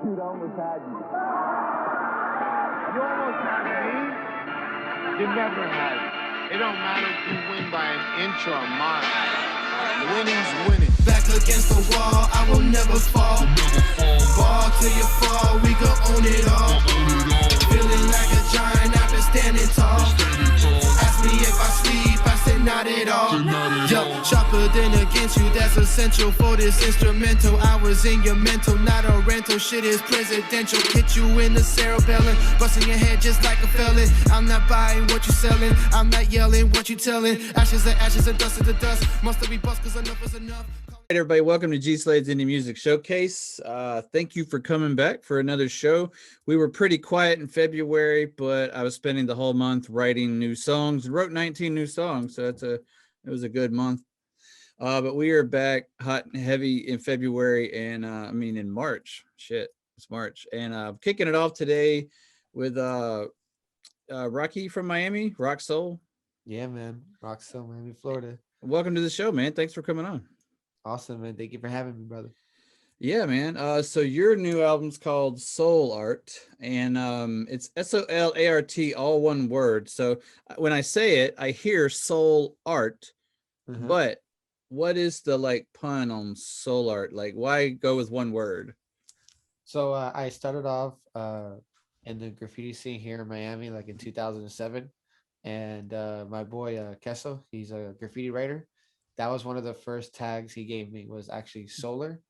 Dude, I almost had you. You almost had me. You never had it. It don't matter if you win by an inch or a mile. Winning's winning. Back against the wall, I will never fall. Ball till you fall, we gon' own it all. Feeling like a giant, I've been standing tall. Ask me if I sleep, I say not at all. Yo, sharper than against you, that's essential for this instrumental. I was in your mental, not a rental. Shit is presidential. Hit you in the cerebellum, busting your head just like a felon. I'm not buying what you selling, I'm not yelling what you telling. Ashes are ashes and dust is the dust. Must be bust cause enough is enough. Hey everybody, welcome to G Slade's Indie Music Showcase. Thank you for coming back for another show. We were pretty quiet in February, but I was spending the whole month writing new songs and wrote 19 new songs, so it was a good month. But we are back hot and heavy in February and in March. Shit, it's March. And kicking it off today with Rocky from Miami, Roc Sol. Yeah, man. Roc Sol, Miami, Florida. Welcome to the show, man. Thanks for coming on. Awesome, man. Thank you for having me, brother. Yeah, man. So your new album's called Soul Art, and it's SOLART, all one word. So when I say it, I hear soul art, but what is the like pun on soul art? Like, why go with one word? So I started off in the graffiti scene here in Miami, like in 2007, and my boy Kesso, he's a graffiti writer. That was one of the first tags he gave me was actually solar.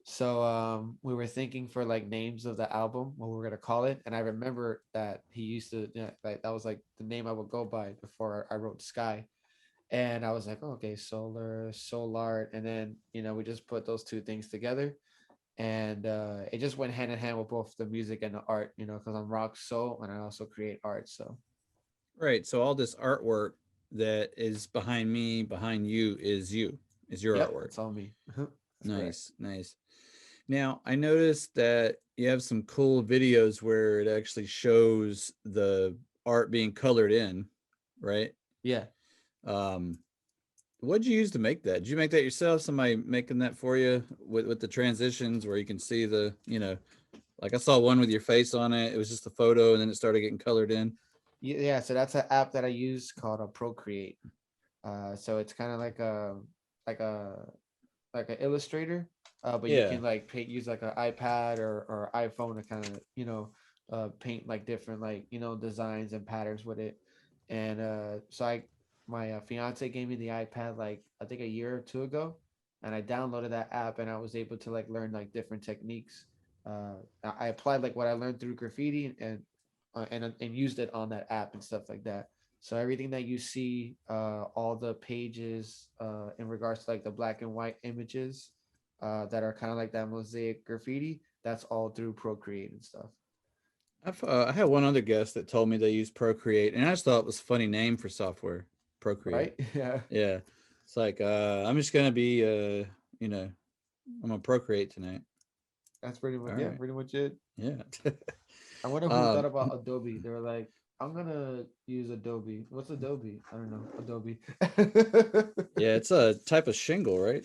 So we were thinking for like names of the album, what we were gonna call it, and I remember that he used to, like that was like the name I would go by before I wrote Sky, and I was like, oh, okay, solar, and then we just put those two things together, and it just went hand in hand with both the music and the art, because I'm Roc Sol and I also create art, so. Right. So all this artwork that is behind me, behind you, is your Yep, artwork. that's all me. That's correct. Nice. Now, I noticed that you have some cool videos where it actually shows the art being colored in, right? Yeah. What'd you use to make that? Did you make that yourself? Somebody making that for you with the transitions where you can see like I saw one with your face on it. It was just a photo and then it started getting colored in. Yeah, so that's an app that I use called a Procreate. So it's kind of like a like an Illustrator, but you Yeah. can like use like an iPad or iPhone to kind of paint like different like designs and patterns with it. And so my fiance gave me the iPad like I think a year or two ago, and I downloaded that app and I was able to like learn like different techniques. I applied like what I learned through graffiti and used it on that app and stuff like that. So everything that you see, all the pages in regards to like the black and white images that are kind of like that mosaic graffiti, that's all through Procreate and stuff. I had one other guest that told me they use Procreate, and I just thought it was a funny name for software. Procreate. Right? Yeah. Yeah. It's like I'm just gonna be I'm gonna procreate tonight. That's pretty much All right. pretty much it. Yeah. I wonder who thought about Adobe. They were like, I'm gonna use Adobe. What's Adobe? I don't know. Adobe. Yeah, it's a type of shingle, right?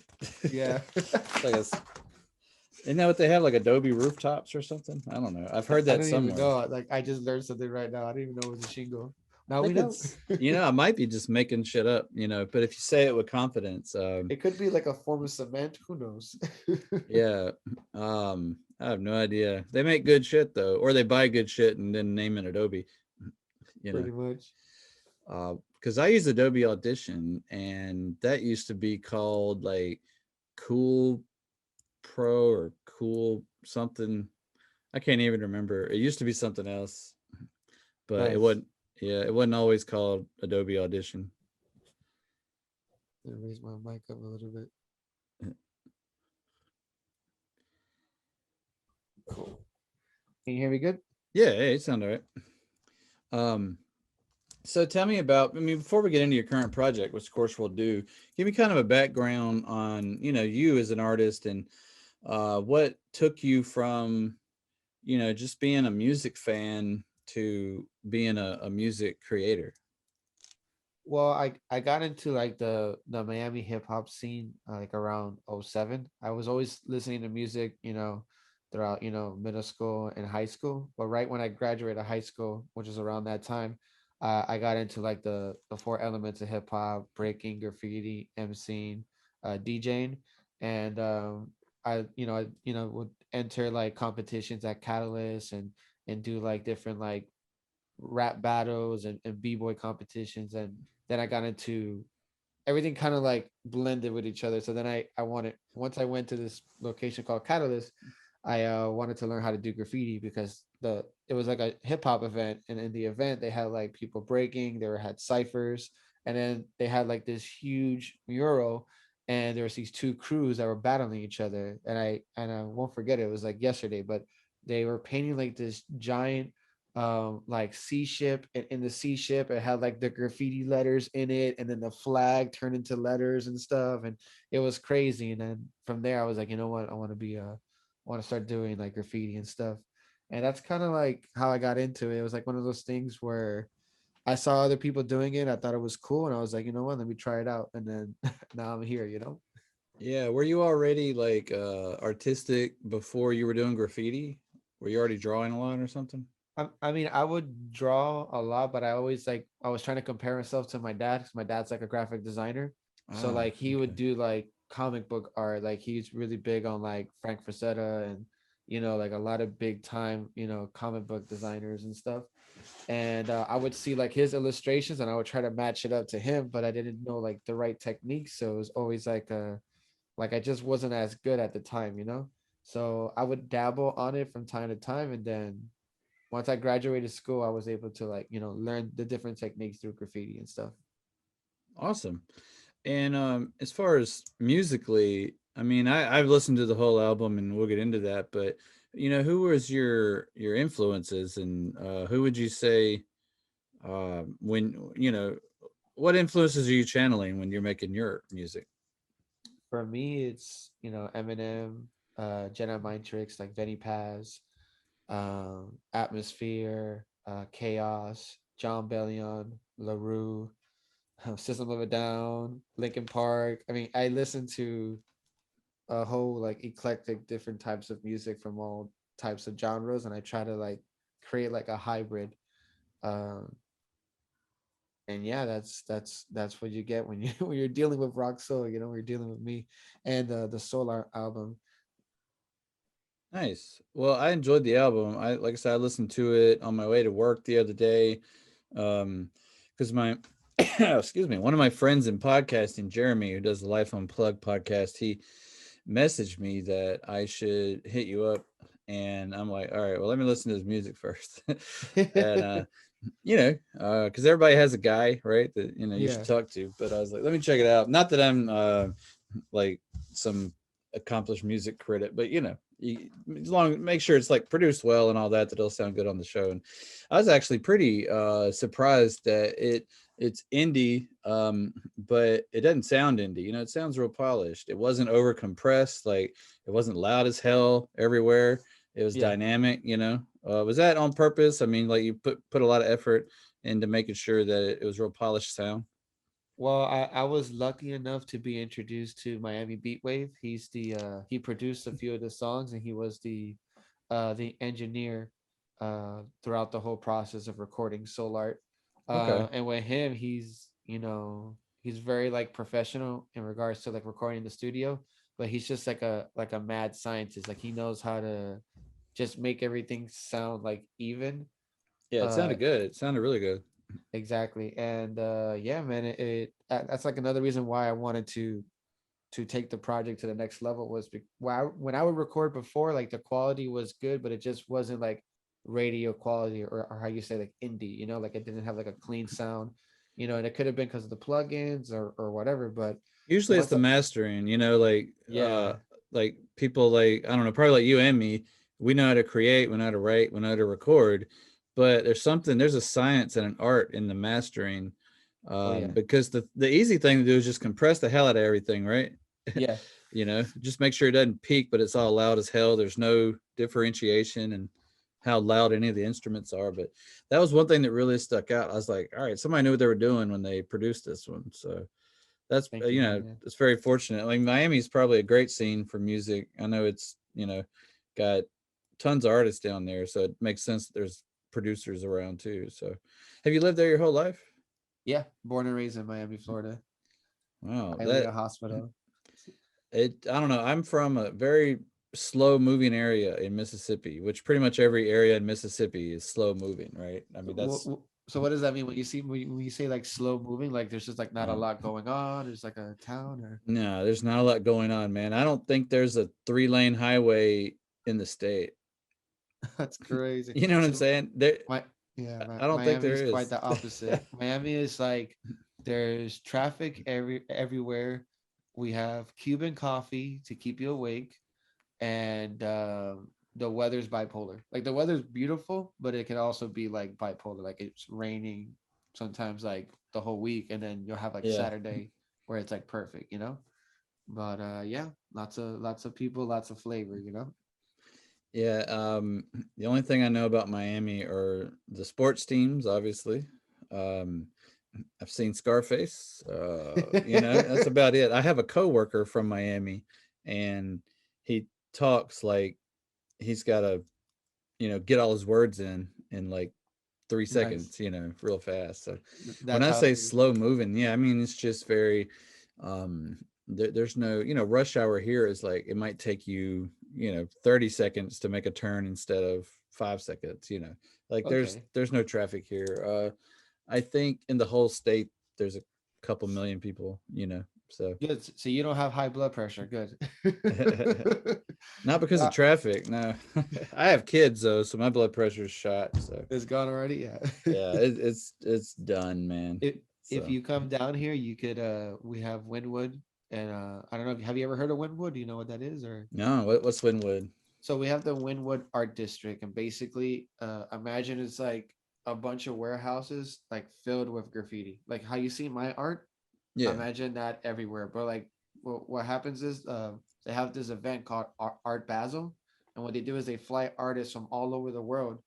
Yeah. It's like isn't that what they have, like Adobe rooftops or something? I don't know. I've heard I that don't even somewhere. know. Like I just learned something right now. I didn't even know it was a shingle. I Now we think know. I might be just making shit up, but if you say it with confidence, It could be like a form of cement. Who knows? yeah. I have no idea. They make good shit though, or they buy good shit and then name it Adobe, you know. Pretty much. Because I use Adobe Audition, and that used to be called like Cool Pro or Cool something. I can't even remember. It used to be something else, but it Nice. wasn't. Yeah, it wasn't always called Adobe Audition. Let me raise my mic up a little bit. Cool. Can you hear me good? Yeah, hey, it sounded right. Um, so tell me about. I mean, before we get into your current project, which of course we'll do, give me kind of a background on you as an artist and what took you from just being a music fan to being a music creator. Well, I got into like the Miami hip hop scene like around '07. I was always listening to music, throughout, middle school and high school. But right when I graduated high school, which is around that time, I got into like the four elements of hip hop: breaking, graffiti, emceeing, DJing, and I would enter like competitions at Catalyst and do like different like rap battles and b-boy competitions, and then I got into everything kind of like blended with each other. So then I wanted, once I went to this location called Catalyst, I wanted to learn how to do graffiti because it was like a hip hop event, and in the event they had like people breaking, had ciphers, and then they had like this huge mural, and there was these two crews that were battling each other, and I won't forget it. It was like yesterday, but they were painting like this giant like sea ship, and in the sea ship it had like the graffiti letters in it, and then the flag turned into letters and stuff, and it was crazy. And then from there I was like, you know what, I want to start doing like graffiti and stuff. And that's kind of like how I got into it. It was like one of those things where I saw other people doing it, I thought it was cool, and I was like, you know what, let me try it out. And then now I'm here. Yeah, were you already like artistic before you were doing graffiti? Were you already drawing a lot or something? I mean, I would draw a lot, but I always like I was trying to compare myself to my dad because my dad's like a graphic designer. So Ah, like he would okay. do like comic book art. Like he's really big on like Frank Frazetta and like a lot of big time comic book designers and stuff. And I would see like his illustrations and I would try to match it up to him, but I didn't know like the right techniques. So it was always like I just wasn't as good at the time. So I would dabble on it from time to time, and then once I graduated school, I was able to like, learn the different techniques through graffiti and stuff. Awesome. And as far as musically, I mean, I've listened to the whole album, and we'll get into that. But who was your influences, and who would you say when what influences are you channeling when you're making your music? For me, it's, Eminem, Jedi Mind Tricks, like Benny Paz, Atmosphere, Chaos, John Bellion, LaRue, System of a Down, Linkin Park. I mean, I listen to a whole like eclectic different types of music from all types of genres, and I try to like create like a hybrid. Um, and yeah, that's what you get when you when you're dealing with Rock Soul. When you're dealing with me and the Solar album. Nice. Well, I enjoyed the album. I like I said, I listened to it on my way to work the other day. Because my excuse me, one of my friends in podcasting, Jeremy, who does the Life Unplugged podcast, he messaged me that I should hit you up, and I'm like, all right, well, let me listen to his music first. And because everybody has a guy, right, that you should Yeah, talk to. But I was like, let me check it out. Not that I'm like some accomplished music critic, but as long make sure it's like produced well and all that, that it'll sound good on the show. And I was actually pretty surprised that it's indie, but it doesn't sound indie. It sounds real polished. It wasn't over compressed, like it wasn't loud as hell everywhere. It was yeah. dynamic. Was that on purpose? I mean, like you put a lot of effort into making sure that it was real polished sound. Well, I was lucky enough to be introduced to Miami Beatwave. He produced a few of the songs, and he was the engineer throughout the whole process of recording Soul Art. Okay. And with him, he's very like professional in regards to like recording in the studio, but he's just like a mad scientist. Like he knows how to just make everything sound like even. Yeah, it Uh, sounded good. It sounded really good. exactly. And yeah, man, that's like another reason why I wanted to take the project to the next level was when I would record before, like the quality was good, but it just wasn't like radio quality, or how you say like indie, like it didn't have like a clean sound, and it could have been because of the plugins or whatever. But Usually it's once the mastering, yeah, like people like, I don't know, probably like you and me, we know how to create, we know how to write, we know how to record, but there's a science and an art in the mastering. oh yeah, Because the easy thing to do is just compress the hell out of everything, right? yeah. Just make sure it doesn't peak, but it's all loud as hell. There's no differentiation and how loud any of the instruments are. But that was one thing that really stuck out. I was like, all right, somebody knew what they were doing when they produced this one. So that's Thank you, man. Yeah. it's very fortunate. Like Miami's probably a great scene for music. I know it's got tons of artists down there, so it makes sense that there's producers around too. So, have you lived there your whole life? Yeah, born and raised in Miami, Florida. Wow, that Hialeah Hospital. it. I don't know. I'm from a very slow moving area in Mississippi, which pretty much every area in Mississippi is slow moving, right? I mean, that's So what does that mean when you see when you say like slow moving? Like there's just like not a um, lot going on. There's like a town or no, there's not a lot going on, man. I don't think there's a 3-lane highway in the state. that's crazy. You know what I'm So saying? There, my yeah, I don't think Miami there is quite is. the opposite. Miami is like there's traffic everywhere. We have Cuban coffee to keep you awake, and the weather's bipolar. Like the weather's beautiful, but it can also be like bipolar. Like it's raining sometimes like the whole week, and then you'll have like Yeah, Saturday where it's like perfect, you know. But yeah, lots of people, lots of flavor, you know. yeah. The only thing I know about Miami are the sports teams, obviously. Um, I've seen Scarface. That's about it. I have a coworker from Miami, and he talks like he's got to, get all his words in like three Nice. seconds, real fast. So when That's I how it say is. slow moving, yeah, I mean it's just very there's no, rush hour here is like it might take you, 30 seconds to make a turn instead of 5 seconds, like Okay. there's no traffic here. I think in the whole state there's a couple million people, so Good. So you don't have high blood pressure. Good. not because of Uh, traffic, no. I have kids though, so my blood pressure is shot, so it's gone already. Yeah. yeah, it's done, man. if if So you come down here, you could we have Wynwood, and I don't know, have you ever heard of Wynwood? Do you know what that is? Or no, what's Winwood? so we have the Wynwood Art District, and basically imagine it's like a bunch of warehouses like filled with graffiti. Like how you see my art, Yeah. imagine that everywhere. But like what happens is they have this event called Art Basel, and what they do is they fly artists from all over the world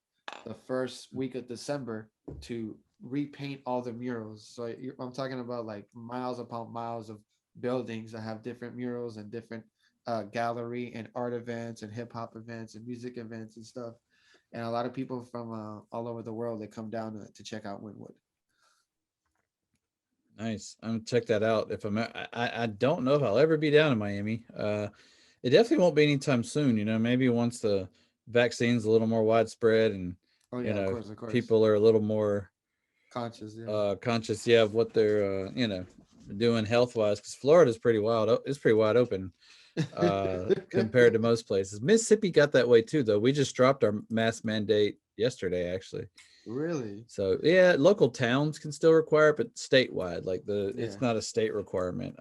the first week of December to repaint all the murals. So I'm talking about like miles upon miles of buildings that have different murals and different gallery and art events and hip hop events and music events and stuff. And a lot of people from all over the world, they come down to check out Wynwood. Nice. I'm gonna check that out. If I don't know if I'll ever be down in Miami. It definitely won't be anytime soon. Maybe once the vaccine's a little more widespread and Oh yeah, of course, people are a little more conscious. Yeah. conscious, yeah, of what they're doing health wise. Because Florida's pretty wild. It's pretty wide open compared to most places. Mississippi got that way too, though. We just dropped our mask mandate yesterday, actually. Really? So yeah, local towns can still require it, but statewide, like Yeah. it's not a state requirement.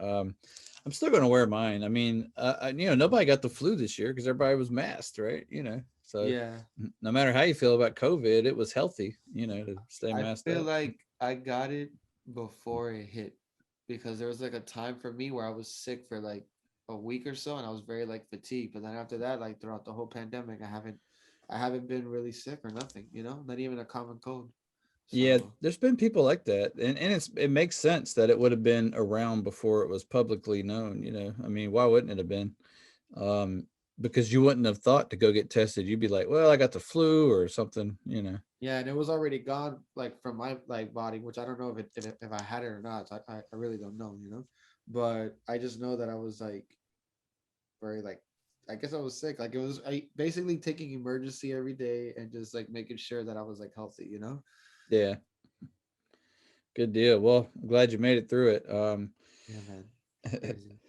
I'm still going to wear mine. I mean, nobody got the flu this year because everybody was masked, right? So Yeah. no matter how you feel about COVID, it was healthy, to stay I masked feel up. like I got it before it hit because there was like a time for me where I was sick for like a week or so and I was very like fatigued. But then after that, like throughout the whole pandemic, I haven't been really sick or nothing, not even a common cold. Yeah, So there's been people like that, and it makes sense that it would have been around before it was publicly known. I mean, why wouldn't it have been? Um, because you wouldn't have thought to go get tested. You'd be like, well, I got the flu or something. yeah, and it was already gone like from my like body, which I don't know if I had it or not. So I really don't know. But I just know that I was like very like I guess I was sick. Like it was I basically taking emergency every day and just like making sure that I was like healthy. Yeah, good deal. Well, I'm glad you made it through it. Yeah, man. Crazy.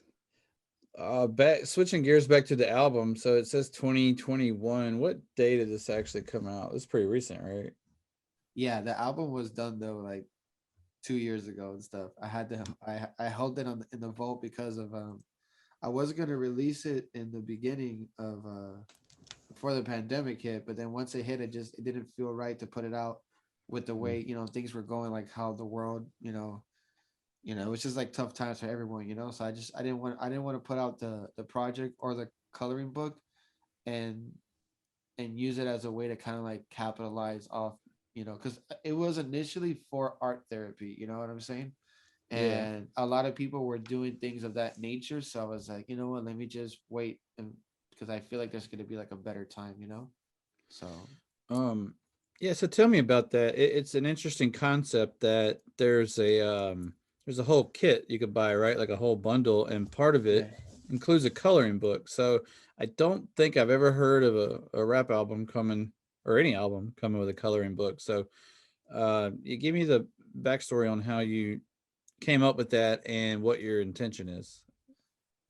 Back switching gears back to the album. So it says 2021. What day did this actually come out? It's pretty recent, right? Yeah, the album was done though like 2 years ago and stuff. I had to I held it in the vault because of I was gonna release it in the beginning of before the pandemic hit, but then once it hit, it didn't feel right to put it out with the Mm. way things were going, like how the world it was just like tough times for everyone. So I didn't want to put out the project or the coloring book and use it as a way to kind of like capitalize off, because it was initially for art therapy. You know what I'm saying? Yeah. And a lot of people were doing things of that nature. So I was like, you know what? Let me just wait, and because I feel like there's going to be like a better time. So Yeah, so tell me about that. It's an interesting concept that there's a whole kit you could buy, right? Like a whole bundle, and part of yeah. it includes a coloring book. So I don't think I've ever heard of a rap album coming, or any album coming with a coloring book. So you give me the backstory on how you came up with that and what your intention is.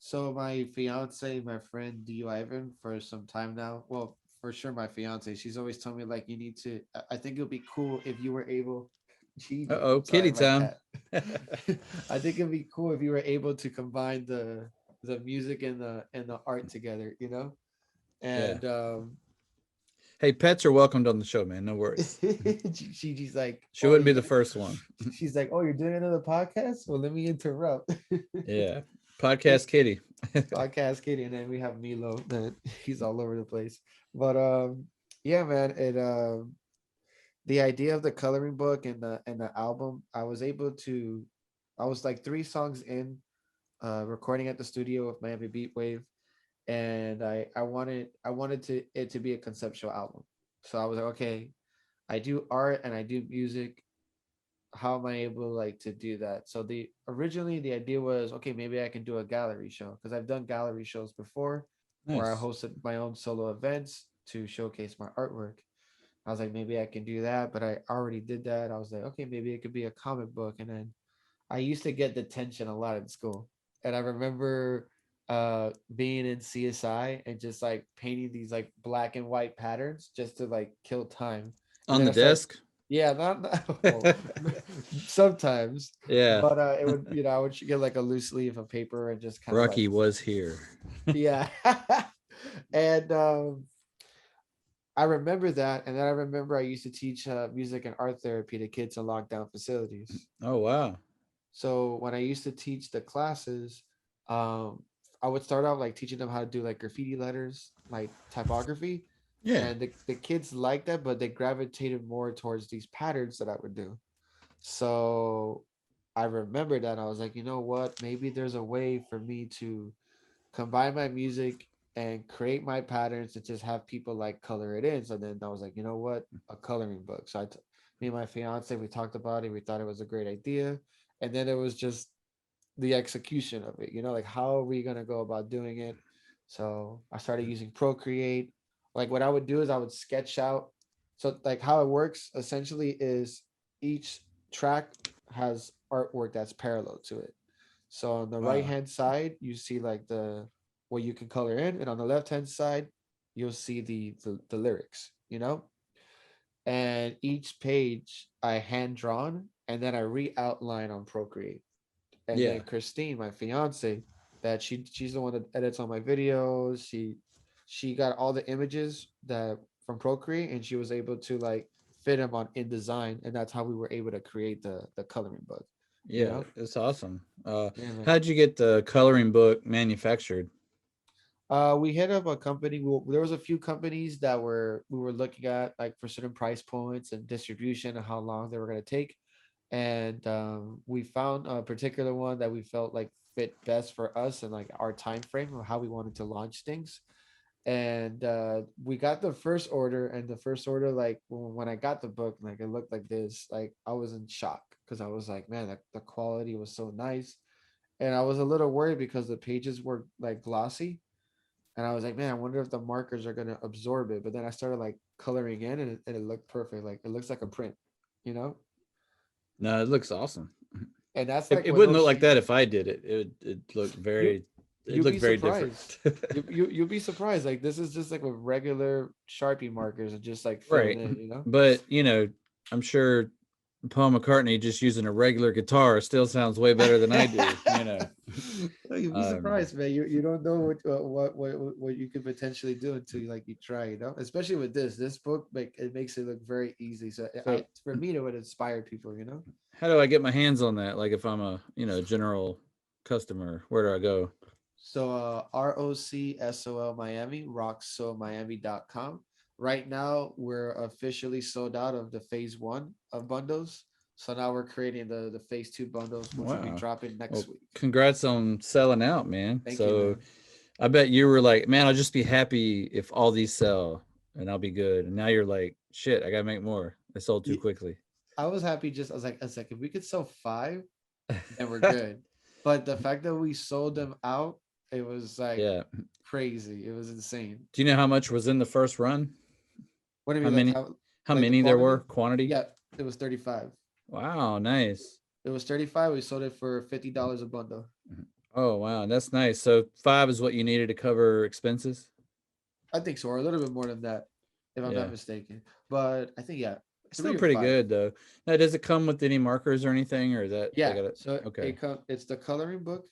So my fiance, my friend D Ivan, for some time now. Well, for sure, my fiance. She's always told me like you need to. I think it would be cool if you were able. Gigi, Uh-oh, I'm sorry, kitty my time. cat. I think it'd be cool if you were able to combine the music and the art together. You know, Yeah. and Hey, pets are welcomed on the show, man. No worries. Gigi's like, She oh, wouldn't be you. the first one. She's like, oh, you're doing another podcast? Well, let me interrupt. Yeah. Hey, Podcast kitty. podcast kitty, and then we have Milo that he's all over the place. But yeah, man, it the idea of the coloring book and the album, I was like 3 songs in, recording at the studio with Miami Beat Wave, and I wanted to it to be a conceptual album. So I was like, okay, I do art and I do music. How am I able like to do that? So the originally the idea was, okay, maybe I can do a gallery show because I've done gallery shows before where I Nice. hosted my own solo events to showcase my artwork. I was like, maybe I can do that, but I already did that. I was like, okay, maybe it could be a comic book. And then I used to get detention a lot in school. And I remember being in CSI and just like painting these like black and white patterns just to like kill time. And On then the I started, desk. yeah, well, sometimes, Yeah. but it would, I would get like a loose leaf of paper and just kind of like, Rocky was here. yeah. And I remember that, and then I remember I used to teach music and art therapy to kids in lockdown facilities. Oh wow. So when I used to teach the classes, um, I would start out like teaching them how to do like graffiti letters, like typography, Yeah. and the kids liked that, but they gravitated more towards these patterns that I would do. So I remember that I was like, you know what? Maybe there's a way for me to combine my music and create my patterns and just have people like color it in. So then I was like, you know what, a coloring book. So me and my fiance, we talked about it. We thought it was a great idea, and then it was just the execution of it. Like how are we gonna go about doing it? So I started using Procreate. Like what I would do is I would sketch out. So like how it works essentially is each track has artwork that's parallel to it. So on the right Wow. hand side, you see like the what you can color in, and on the left hand side, you'll see the lyrics. And each page I hand drawn, and then I re-outline on Procreate. And Yeah. then Christine, my fiance, that she's the one that edits all my videos. She got all the images that from Procreate, and she was able to like fit them on InDesign, and that's how we were able to create the coloring book. You Yeah. know, It's awesome. yeah, man. How'd you get the coloring book manufactured? We hit up a company. There was a few companies that we were looking at, like for certain price points and distribution and how long they were going to take, and we found a particular one that we felt like fit best for us and like our time frame of how we wanted to launch things. And we got the first order, and the first order, like when I got the book, like it looked like this. Like I was in shock because I was like, man, the quality was so nice, and I was a little worried because the pages were like glossy, and I was like, man, I wonder if the markers are gonna absorb it. But then I started like coloring in, and it looked perfect. Like it looks like a print, you know. No, it looks awesome. And that's It, like it with wouldn't no look like that shading. if I did it. It looked You very. It you'll looked be very different. surprised. You'll be surprised. Like this is just like with regular Sharpie markers and just like filling Right. in. But I'm sure Paul McCartney just using a regular guitar still sounds way better than I do. Oh, you'll be Um, surprised, man. You don't know what you could potentially do until you try. Especially with this book, it makes it look very easy. So so for me, it would inspire people. how do I get my hands on that? Like if I'm a general customer, where do I go? So ROCSOL Miami, rocksolmiami.com. Right now, we're officially sold out of the phase 1 of bundles. So now we're creating the phase 2 bundles, which will be Wow. dropping Well, next week. congrats on selling out, man. Thank you, So man. I bet you were like, man, I'll just be happy if all these sell. and I'll be good. And now you're like, shit, I gotta make more. They sold too Ye- quickly. I was happy. Just I was like, if we could sell five, then we're good. But the fact that we sold them out, it was like Yeah. crazy. It was insane. Do you know how much was in the first run? What do you How mean, many? How like the many there were? quantity? Quantity? Yeah, it was 35. Wow, nice. It was 35. We sold it for $50 a bundle. Oh wow, that's nice. So five is what you needed to cover expenses. I think so, or a little bit more than that, if I'm not Yeah, mistaken. But I think yeah, still three or pretty five. good though. Now, does it come with any markers or anything, or is that they Yeah. got it? So Okay. it's the coloring book,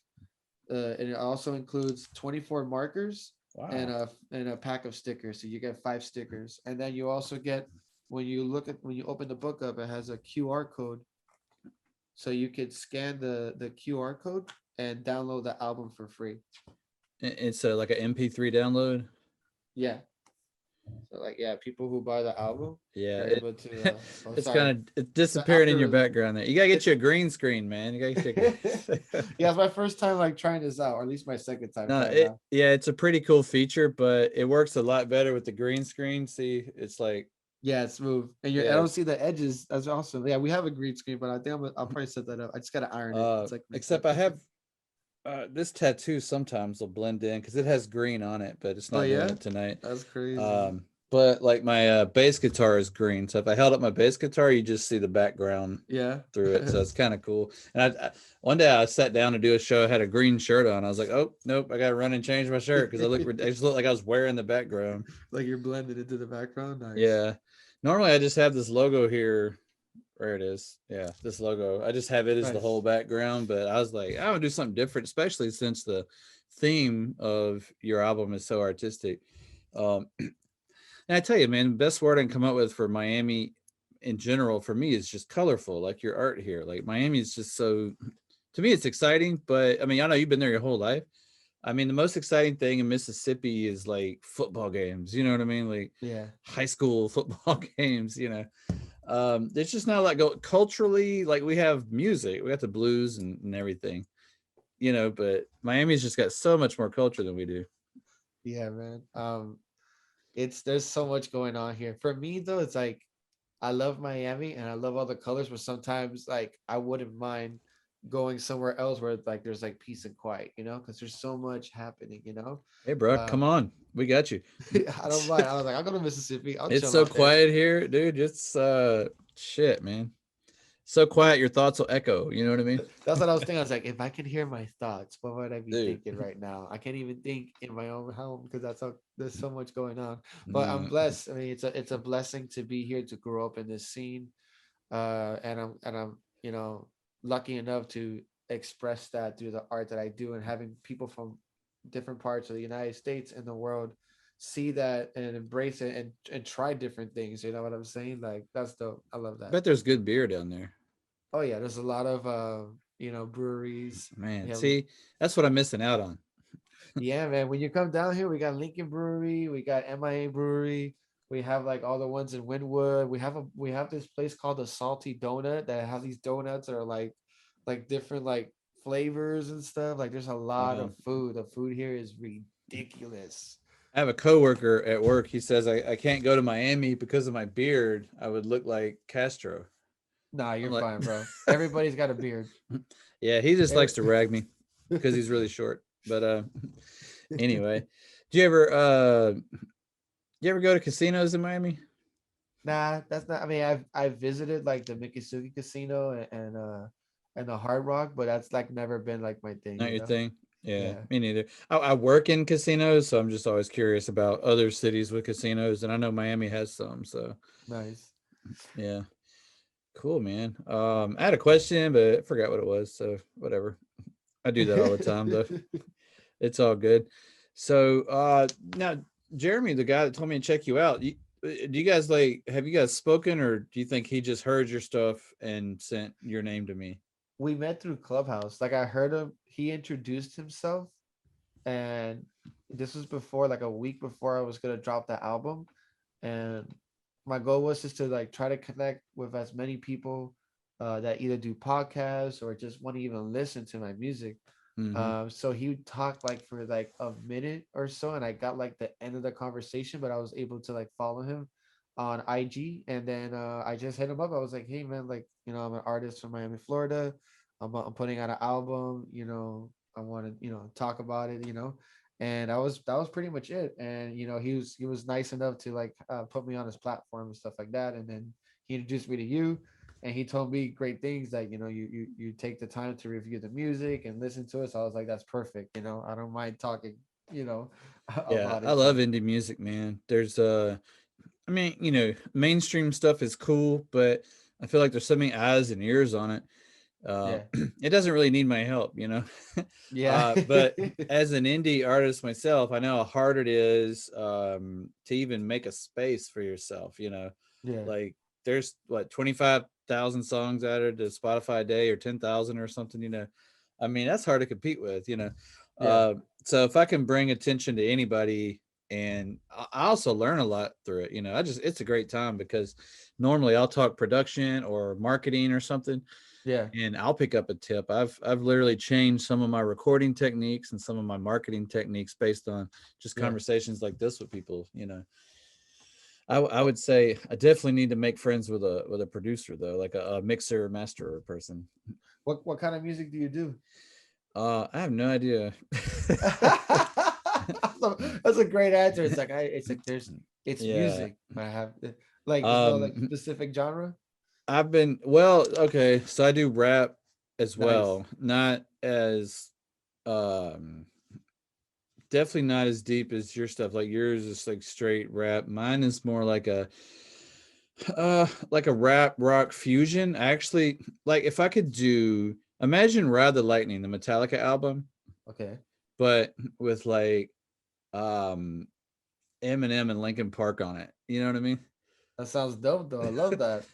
and it also includes 24 markers and Wow. a pack of stickers. So you get 5 stickers, and then you also get when you open the book up, it has a QR code, so you could scan the QR code and download the album for free. It's like an MP3 download. Yeah. So like yeah, people who buy the album Yeah, are able to. Oh, it's sorry, kind of it's the disappearing in your algorithm. background there. You gotta get It's you a green screen, man. You gotta get you. yeah, it's my first time like trying this out, or at least my second time No, trying it out. yeah, it's a pretty cool feature, but it works a lot better with the green screen. See, it's like Yeah, it's smooth, and I yeah, don't see the edges. That's awesome. Yeah, we have a green screen, but I think I'll probably set that up. I just gotta iron it. It's like messed except up. I have this tattoo sometimes will blend in because it has green on it, but it's Oh not doing yeah, it tonight. that's crazy. But like my bass guitar is green, so if I held up my bass guitar, you just see the background Yeah, through it. So it's kind of cool. And I one day I sat down to do a show, I had a green shirt on. I was like, oh nope, I gotta run and change my shirt because I just looked like I was wearing the background. like you're blended into the background. Nice. Yeah. Normally I just have this logo here. Where it is. Yeah, this logo. I just have it as the whole Nice. background, but I was like, I want to do something different, especially since the theme of your album is so artistic. And I tell you, man, the best word I can come up with for Miami in general for me is just colorful, like your art here. Like Miami is just so, to me, it's exciting, but I mean, I know you've been there your whole life. I mean, the most exciting thing in Mississippi is like football games. You know what I mean? Like Yeah. high school football games, there's just not a lot go culturally. Like we have music, we got the blues and everything, but Miami's just got so much more culture than we do. Yeah, man. It's there's so much going on here. For me though, it's like I love Miami and I love all the colors, but sometimes like I wouldn't mind going somewhere else where it's like there's like peace and quiet, because there's so much happening. Hey bro, come Um, on, we got you. I don't mind. I was like, I'll go to Mississippi. I'll It's chill so out there. quiet here, dude. It's shit, man. So quiet your thoughts will echo, you know what I mean? That's what I was thinking. I was like, if I could hear my thoughts, what would I be Dude. thinking right now? I can't even think in my own home because there's so much going on. But I'm No. blessed. I mean, it's a blessing to be here to grow up in this scene. And I'm lucky enough to express that through the art that I do, and having people from different parts of the United States and the world see that and embrace it and try different things. You know what I'm saying? Like that's dope. I love that. Bet there's good beer down there. Oh yeah, there's a lot of breweries. We Man, have see, that's what I'm missing out on. Yeah, man. When you come down here, we got Lincoln Brewery, we got MIA Brewery, we have like all the ones in Wynwood. We have this place called the Salty Donut that have these donuts that are like different like flavors and stuff. Like there's a lot Wow. of food. The food here is ridiculous. I have a coworker at work. He says I can't go to Miami because of my beard. I would look like Castro. Nah, I'm you're like, fine, bro. Everybody's got a beard. yeah, he just likes Every- to rag me because he's really short. But anyway, do you ever go to casinos in Miami? Nah, that's not. I mean, I've visited like the Mickeysuki Casino and the Hard Rock, but that's like never been like my thing, Not you your know? thing? Yeah, Yeah, me neither. I work in casinos, so I'm just always curious about other cities with casinos, and I know Miami has some. So nice. yeah, cool, man. I had a question, but I forgot what it was. So whatever. I do that all the time, though. It's all good. So now Jeremy, the guy that told me to check you out, do you guys have you guys spoken, or do you think he just heard your stuff and sent your name to me? We met through Clubhouse. Like I heard him, he introduced himself, and this was before like a week before I was gonna drop the album. And my goal was just to like try to connect with as many people that either do podcasts or just want to even listen to my music. Hmm. So he would talk like for like a minute or so, and I got like the end of the conversation, but I was able to like follow him on IG, and then I just hit him up. I was like, "Hey man, like I'm an artist from Miami, Florida. I'm putting out an album. I want to talk about it. And that was pretty much it. And he was nice enough to like put me on his platform and stuff like that. And then he introduced me to you, and he told me great things that you take the time to review the music and listen to it. So I was like, that's perfect. I don't mind talking, you know, Yeah, about I it. love So indie music, man. There's I mean, mainstream stuff is cool, but I feel like there's so many eyes and ears on it. yeah, It doesn't really need my help. yeah, But as an indie artist myself, I know how hard it is to even make a space for yourself. yeah, Like there's what 25,000 songs added to Spotify a day or 10,000 or something. I mean, that's hard to compete with. yeah, Uh, so if I can bring attention to anybody, and I also learn a lot through it. It's a great time because normally I'll talk production or marketing or something, yeah, and I'll pick up a tip. I've literally changed some of my recording techniques and some of my marketing techniques based on just yeah. conversations like this with people. I would say I definitely need to make friends with a producer though, like a mixer masterer person. What kind of music do you do? I have no idea. That's a great answer. It's Yeah. music. I have like there's no like Um, specific genre. I've been well. Okay, so I do rap as Nice. well. Not as um definitely not as deep as your stuff. Like yours is like straight rap. Mine is more like a rap rock fusion. Actually, like if I could do imagine Ride the Lightning, the Metallica album, Okay. but with like um Eminem and Linkin Park on it. You know what I mean? That sounds dope though. I love that.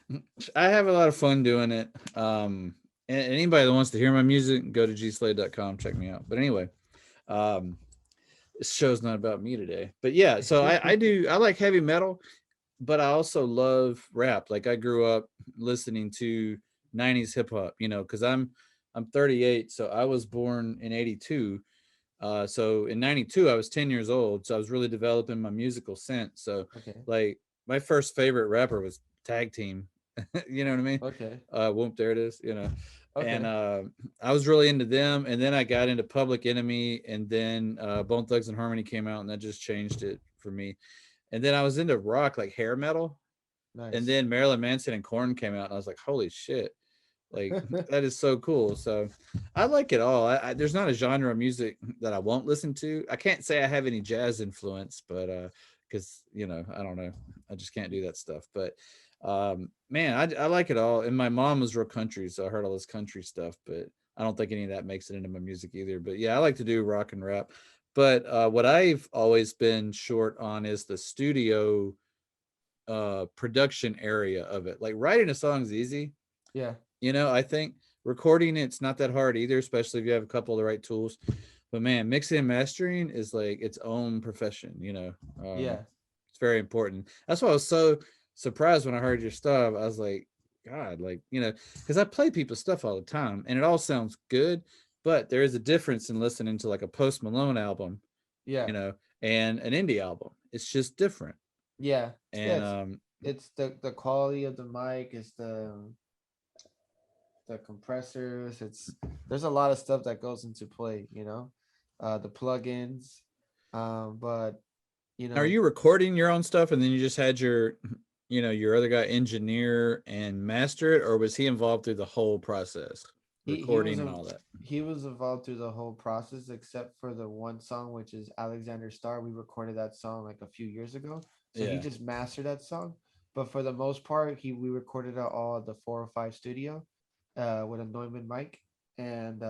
I have a lot of fun doing it. And anybody that wants to hear my music, go to gslade.com, check me out. But anyway, um, this show's not about me today. But yeah, so I like heavy metal, but I also love rap. Like I grew up listening to 90s hip hop, because I'm 38, so I was born in 82. So in 92, I was 10 years old. So I was really developing my musical sense. So Okay. like my first favorite rapper was Tag Team. You know what I mean? Okay. Whoop, there it is. And Okay. I was really into them. And then I got into Public Enemy, and then Bone Thugs and Harmony came out, and that just changed it for me. And then I was into rock, like hair metal. And Nice. then Marilyn Manson and Korn came out, and I was like, holy shit. Like that is so cool. So I like it all. There's not a genre of music that I won't listen to. I can't say I have any jazz influence, but because I don't know, I just can't do that stuff. But man, I like it all. And my mom was real country, so I heard all this country stuff. But I don't think any of that makes it into my music either. But yeah, I like to do rock and rap. But what I've always been short on is the studio production area of it. Like writing a song is easy. Yeah. I think recording it's not that hard either, especially if you have a couple of the right tools. But man, mixing and mastering is like its own profession. Yeah. It's very important. That's why I was so surprised when I heard your stuff. I was like, God, like, because I play people's stuff all the time and it all sounds good, but there is a difference in listening to like a Post Malone album, Yeah. you know, and an indie album. It's just different. Yeah. Yeah. And It's the quality of the mic. It's the compressors. There's a lot of stuff that goes into play. The plugins. But you are know, you recording your own stuff and then you just had your other guy engineer and master it, or was he involved through the whole process, he was recording and all that? he was involved through the whole process except for the one song, which is Alexander Star. We recorded that song like a few years ago, so he Yeah. just mastered that song. But for the most part, we recorded it all at the 405 studio, with a Neumann mic, and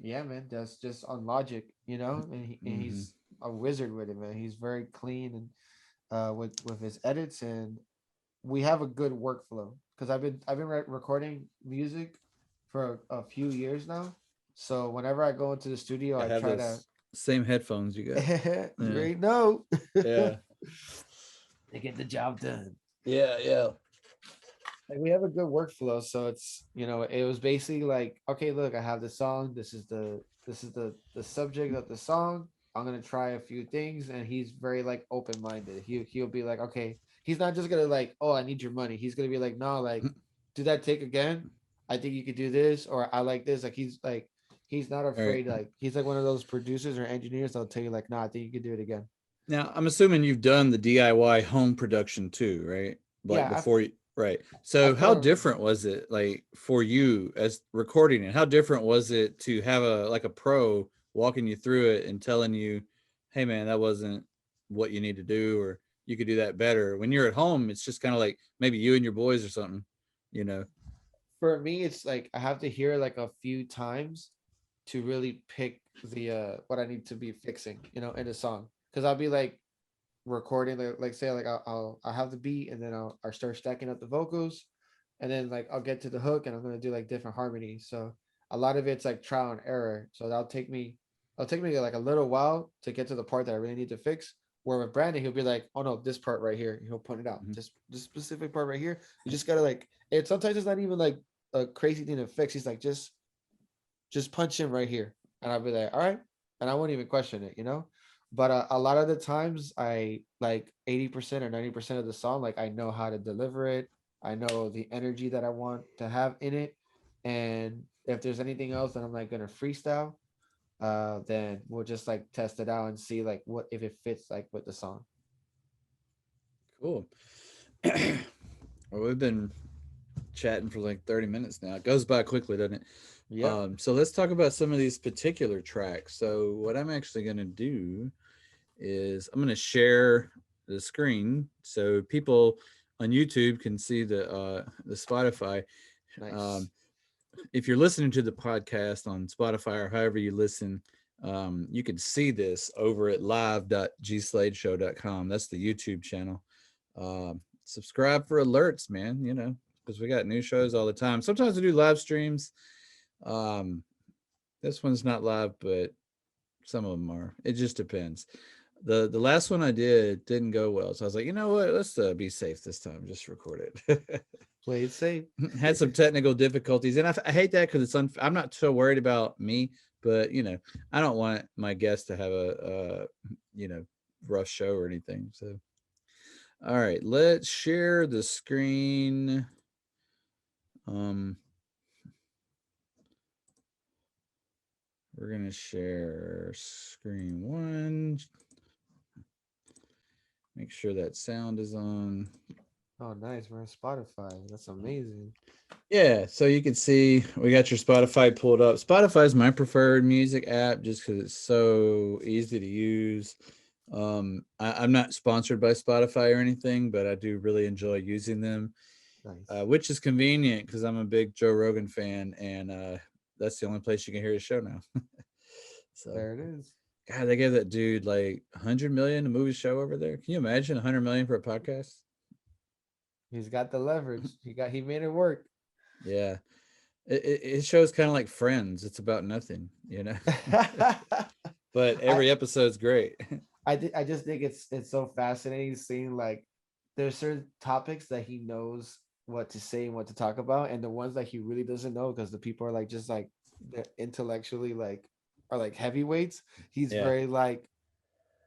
yeah, man, that's just on Logic, and Hmm. he's a wizard with it, man. He's very clean and with his edits, and we have a good workflow because I've been recording music for a few years now. So whenever I go into the studio, I I have try to. those same headphones you got. You Yeah. already know. Yeah. They get the job done. Yeah. Yeah. like we have a good workflow, so it's, it was basically like, okay, look, I have the song, this is the subject of the song, I'm gonna try a few things, and he's very like open-minded. He'll be like, okay, he's not just gonna like, oh, I need your money. He's gonna be like, no, like, do that take again, I think you could do this, or I like this. Like, he's not All right. afraid. Like, he's like one of those producers or engineers that'll tell you like, no, I think you could do it again. Now, I'm assuming you've done the DIY home production too, right? Like Yeah, before you, right. So I've how done. different was it like for you as recording it? How different was it to have a pro walking you through it and telling you, "Hey man, that wasn't what you need to do or you could do that better." When you're at home, it's just kind of like maybe you and your boys or something, you know. For me, it's like I have to hear it like a few times to really pick the what I need to be fixing, in a song. Because I'll be like recording, like say like I'll have the beat, and then I'll start stacking up the vocals, and then like I'll get to the hook, and I'm gonna do like different harmonies. So a lot of it's like trial and error. So that'll take me like a little while to get to the part that I really need to fix. Where with Brandon, he'll be like, "Oh no, this part right here." He'll point it out. Mhm. Just this specific part right here. You just gotta like. And sometimes it's not even like a crazy thing to fix. He's like, just punch in right here, and I'll be like, all right, and I won't even question it. But a lot of the times, I like 80% or 90% of the song, like I know how to deliver it. I know the energy that I want to have in it, and if there's anything else that I'm like gonna freestyle, then we'll just like test it out and see like what if it fits like with the song. Cool. Well, we've been chatting for like 30 minutes now. It goes by quickly, doesn't it? Yep. So let's talk about some of these particular tracks. So what I'm actually going to do is I'm going to share the screen so people on YouTube can see the Spotify. Nice. Um, if you're listening to the podcast on Spotify or however you listen, you can see this over at live.gsladeshow.com. That's the YouTube channel. Subscribe for alerts, man. Because we got new shows all the time. Sometimes we do live streams. Um, this one's not live, but some of them are. It just depends. The last one I did didn't go well, so I was like, you know what? Let's be safe this time. Just record it. Play it safe. Had some technical difficulties, and I hate that because I'm not so worried about me, but I don't want my guests to have a rough show or anything. So, all right, let's share the screen. Um, we're gonna share screen one. Make sure that sound is on. Oh, nice. We're on Spotify. That's amazing. Yeah, so you can see we got your Spotify pulled up. Spotify is my preferred music app just because it's so easy to use. I'm not sponsored by Spotify or anything, but I do really enjoy using them, Nice. which is convenient because I'm a big Joe Rogan fan, and that's the only place you can hear his show now. So, There it is. God, they gave that dude like 100 million to move his show over there. Can you imagine 100 million for a podcast? He's got the leverage. He made it work. Yeah, it shows kind of like Friends. It's about nothing. But I every episode's great. I just think it's so fascinating seeing like there's certain topics that he knows what to say and what to talk about, and the ones that he really doesn't know because the people are like just like they're intellectually like are like heavyweights. He's Yeah, very like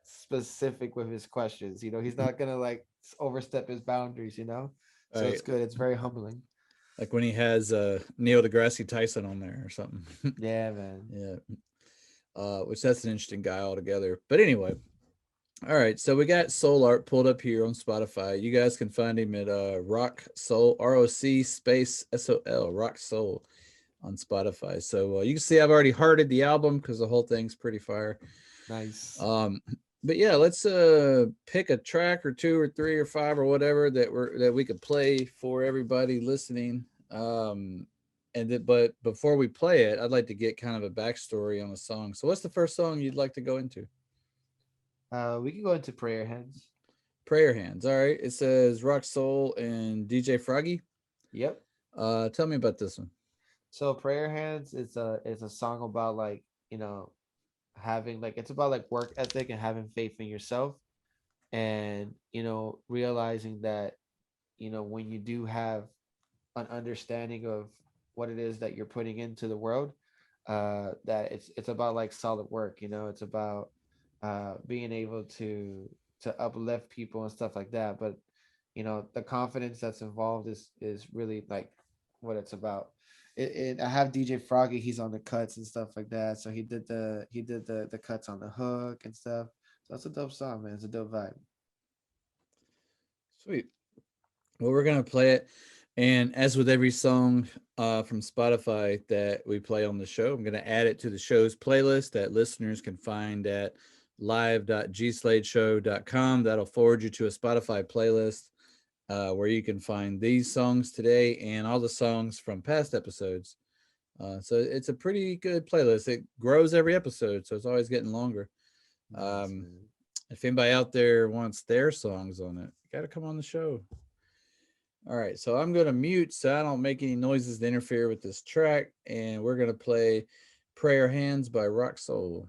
specific with his questions. He's not gonna like overstep his boundaries. So right. it's good. It's very humbling. Like when he has Neil deGrasse Tyson on there or something. Yeah, man. Yeah, which that's an interesting guy altogether. But anyway, all right. So we got Soul Art pulled up here on Spotify. You guys can find him at Roc Sol, ROC space SOL, Roc Sol on Spotify. So you can see I've already hearted the album because the whole thing's pretty fire. Nice. Um, but yeah, let's pick a track or two or three or five or whatever that we could play for everybody listening. But before we play it, I'd like to get kind of a backstory on the song. So what's the first song you'd like to go into? We can go into prayer hands. Prayer Hands. All right. It says Roc Sol and DJ Froggy. Yep. Tell me about this one. So prayer hands is a song about like having like it's about like work ethic and having faith in yourself, and realizing that when you do have an understanding of what it is that you're putting into the world. That it's about like solid work, you know. It's about being able to uplift people and stuff like that. But you know, the confidence that's involved is really like what it's about. I have DJ Froggy. He's on the cuts and stuff like that. So he did the cuts on the hook and stuff. So it's a dope song, man. It's a dope vibe. Sweet. Well, we're gonna play it, and as with every song from Spotify that we play on the show, I'm gonna add it to the show's playlist that listeners can find at live.gsladeshow.com. That'll forward you to a Spotify playlist where you can find these songs today and all the songs from past episodes. So it's a pretty good playlist. It grows every episode, so it's always getting longer. Nice, Um, man. if anybody out there wants their songs on it, you got to come on the show. All right, so I'm going to mute so I don't make any noises to interfere with this track, and we're going to play Prayer Hands by Roc Sol.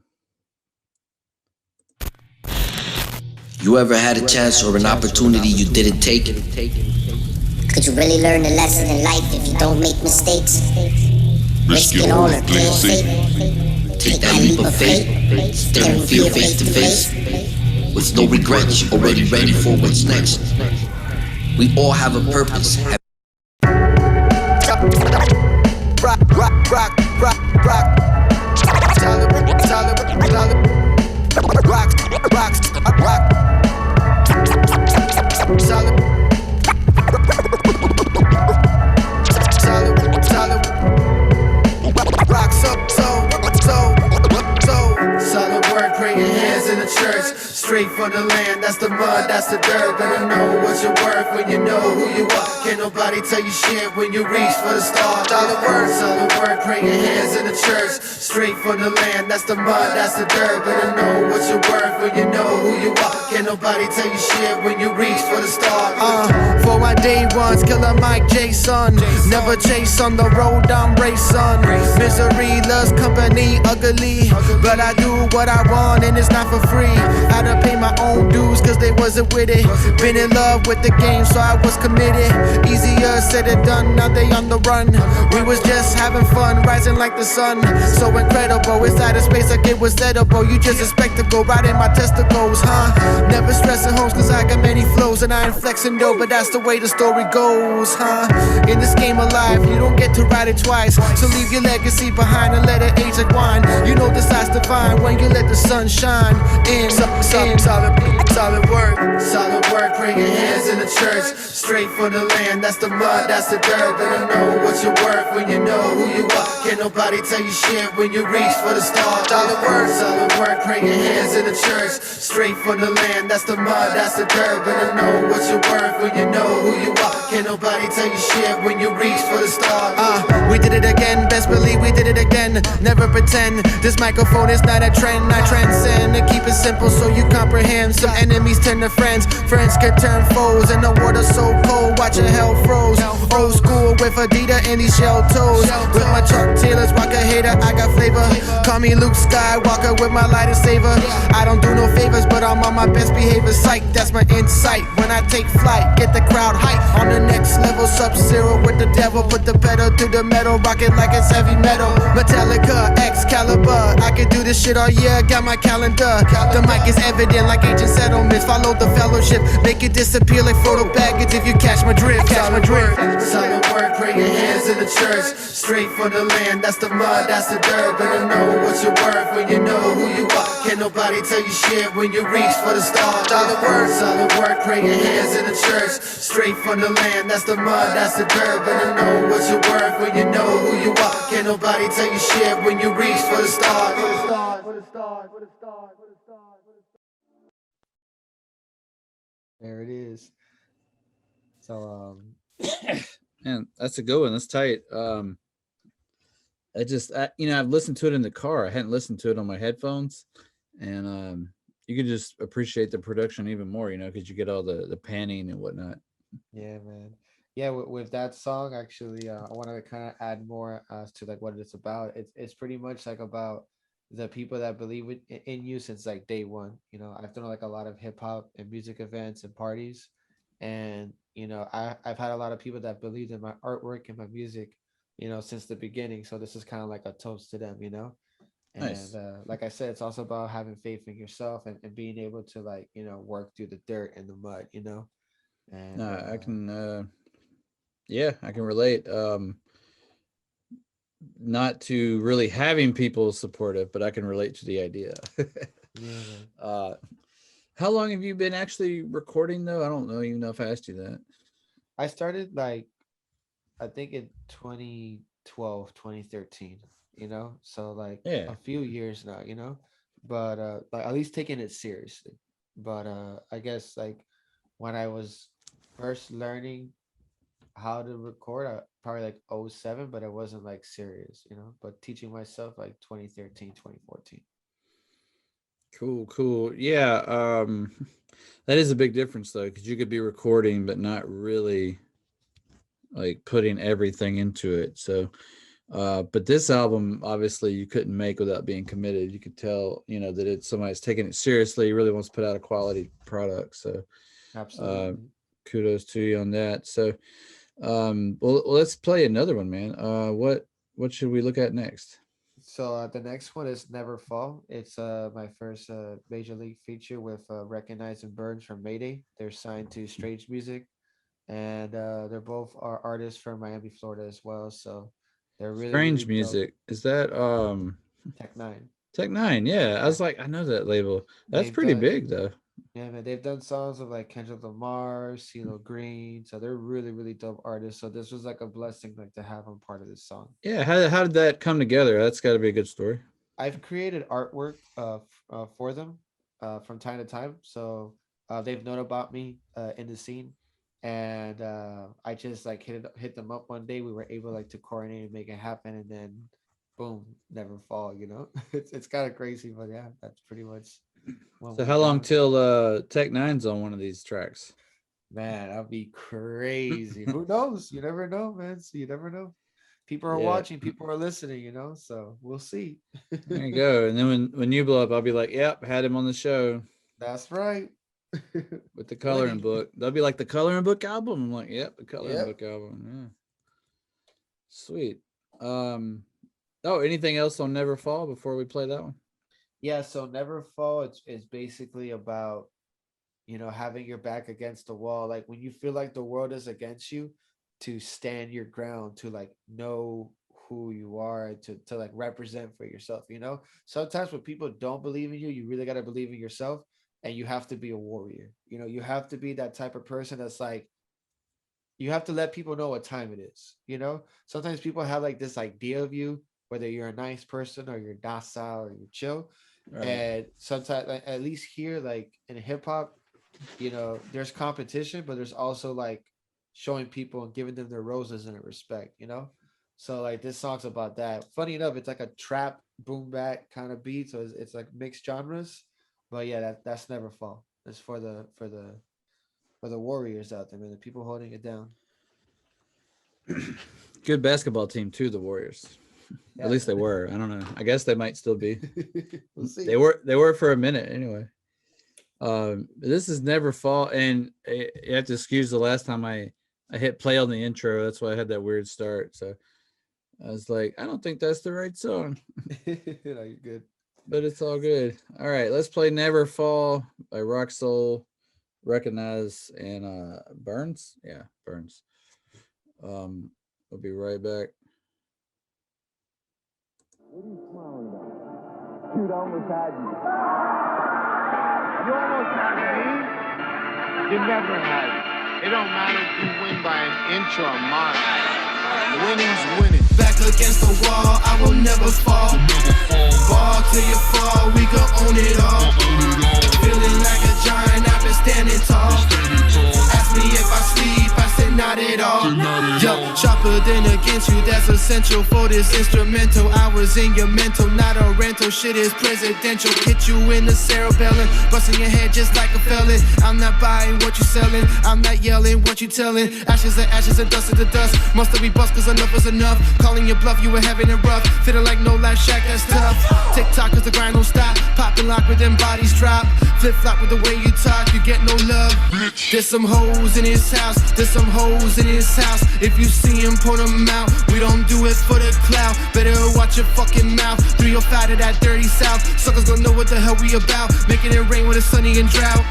You ever had a chance or an opportunity you didn't take? Could you really learn the lesson in life if you don't make mistakes? Risk it all or play it safe. Take that leap of faith, staring fear face to face, with no regrets, already ready for what's next. We all have a purpose. Rock, rock, rock, rock, rock. Solid, solid, solid. Rock, rock, rock. Solid. Solid, solid. Rock, so. Solid word, praying hands in the church. Straight from the land, that's the mud, that's the dirt. Better know what you're worth when you know who you are. Can't nobody tell you shit when you reach for the stars. Solid word, praying hands in the church. Straight from the land, that's the mud, that's the dirt. Better know what you're worth when you know who you are. Can't nobody tell you shit when you reach for the stars. For my day ones, killer Mike Jason. Never chase on the road, I'm racing. Misery loves company, ugly. But I do what I want and it's not for free. Had to pay my own dues cause they wasn't with it. Been in love with the game so I was committed. Easier said than done, now they on the run. We was just having fun, rising like the sun. So incredible, it's out of space like it was edible. You just expect to go right in my testicles, huh? Never stressing homes cause I got many flows. And I ain't flexing though, but that's the way the story goes, huh? In this game of life, you don't get to ride it twice. So leave your legacy behind and let it age like wine. You know the size divine when you let the sun shine in. Solid word, praying hands in the church. Straight from the land, that's the mud, that's the dirt. Better know what you're worth when you know who you are. Can't nobody tell you shit when you reach for the stars. Solid word, praying hands in the church. Straight from the land, that's the mud, that's the dirt. Better know what you're worth when you know who you are. Can't nobody tell you shit when you reach for the stars. We did it again, best believe we did it again. Never pretend, this microphone is not a trend. I transcend to keep it simple so you comprehend. Some enemies turn to friends, friends can turn foes. And the water so cold, watch your hell froze. Old school with Adidas and these shell toes. With my Chuck Taylors, rock a hater, I got flavor. Call me Luke Skywalker with my lighter saver. I don't do no favors, but I'm on my best behavior. Psych, that's my insight. When I take flight, get the crowd hype. On the next level, Sub-Zero with the devil. Put the pedal to the metal, rock it like it's heavy metal. Metallica, Excalibur. I can do this shit all year, got my calendar. The mic is evident like ancient settlements. Follow the fellowship, make it disappear like photo baggage if you catch my drift. Solid word, praying hands in the church. Straight from the land, that's the mud, that's the dirt. Better know what you're worth when you know who you are. Can't nobody tell you shit when you reach for the stars. Solid word, praying hands in the church. Straight from the land, that's the mud, that's the dirt. Better know what you're worth when you know who you are. Can't nobody tell you shit when you reach for the stars. There it is. So Man, that's a good one. That's tight. I've listened to it in the car. I hadn't listened to it on my headphones, and you can just appreciate the production even more, because you get all the panning and whatnot. yeah, man. Yeah, with that song, actually, I want to kind of add more as to like what it's about. It's pretty much like about the people that believe in you since like day one. I've done like a lot of hip hop and music events and parties, And I've had a lot of people that believed in my artwork and my music, since the beginning. So this is kind of like a toast to them. And Nice. like I said, it's also about having faith in yourself, and being able to, like, work through the dirt and the mud. And No, I can yeah, I can relate. Not to really having people supportive, but I can relate to the idea. yeah, man. uh how long have you been actually recording though? I don't know even know if I asked you that. I started, like, I think in 2012, 2013. So like Yeah. a few years now. But like, at least taking it seriously. But I guess, like, when I was first learning how to record, probably like '07, but I wasn't like serious. But teaching myself like 2013, 2014. Cool. Yeah. That is a big difference though, because you could be recording but not really like putting everything into it. So but this album obviously you couldn't make without being committed. You could tell, that it's somebody's taking it seriously, really wants to put out a quality product. So uh Absolutely. kudos to you on that. So well, let's play another one, man. What should we look at next? So the next one is Never Fall. It's my first major league feature with Recognize and Burns from Mayday. They're signed to Strange Music, and they're both are artists from Miami, Florida as well. So they're really, Strange really dope. Music. Is that Tech Nine. Tech Nine? Yeah, I Yeah, was like, I know that label. That's they've pretty done. big though. Yeah, man, they've done songs with like Kendrick Lamar, CeeLo Green. So they're really, really dope artists. So this was like a blessing, like, to have them part of this song. Yeah, how did that come together? That's got to be a good story. I've created artwork for them from time to time. So they've known about me in the scene, and I just like hit them up one day. We were able, like, to coordinate and make it happen, and then boom, Never Fall. It's kind of crazy, but yeah, that's pretty much what So went how long down. till Tech Nine's on one of these tracks? Man, that'd be crazy. Who knows? You never know, man. So you never know. People are Yeah, watching, people are listening, so we'll see. there you go. And then when you blow up, I'll be like, yep, had him on the show That's right. with the coloring Winning. book. They'll be like, the coloring book album. I'm like, yep, the coloring Yep. book album. Yeah, sweet. Um, oh, anything else on Never Fall before we play that one? Yeah, so Never Fall, it's basically about, having your back against the wall. Like, when you feel like the world is against you, to stand your ground, to, like, know who you are, to like represent for yourself. Sometimes when people don't believe in you, you really got to believe in yourself, and you have to be a warrior. You have to be that type of person that's like, you have to let people know what time it is. Sometimes people have like this idea of you, whether you're a nice person or you're docile or you're chill. Right. And sometimes, like, at least here, like in hip hop, there's competition, but there's also like showing people and giving them their roses and their respect. So like this song's about that. Funny enough, it's like a trap boom bap kind of beat, so it's like mixed genres. But yeah, that's Never Fall. It's for the warriors out there, man. The people holding it down. Good basketball team too, the Warriors. Yeah, At least they man. were. I don't know. I guess they might still be. We'll see. They were for a minute anyway. This is Never Fall, and you have to excuse the last time I hit play on the intro. That's why I had that weird start. So I was like, I don't think that's the right song, You're good. but it's all good. All right, let's play Never Fall by Roc Sol, Recognize, and Burns. Yeah, Burns. We'll be right back. You almost had me. You almost had me. You never had me. It don't matter if you win by an inch or a mile. Winning's winning. Back against the wall, I will never fall. Ball till you fall, we gon' own it all. Feeling like a giant, I've been standing tall. Ask me if I sleep, I said not at all. Yo, sharp but then against you, that's essential for this instrumental. I was in your mental, not a rental. Shit is presidential. Hit you in the cerebellum, busting your head just like a felon. I'm not buying what you selling, I'm not yelling what you telling. Ashes are ashes and dust to dust. Must be bust cause enough is enough. Calling your bluff, you were having it rough. Feeling like no life shack, that's tough. TikTok cause the grind don't stop. Popping lock with them bodies drop. Flip flop with the way you talk, you get no love. There's some hoes in his house, there's some hoes in his house. If you see him, point them out. We don't do it for the clout. Better watch your fucking mouth. 305 to that dirty south. Suckers gonna know what the hell we about. Making it rain when it's sunny and drought.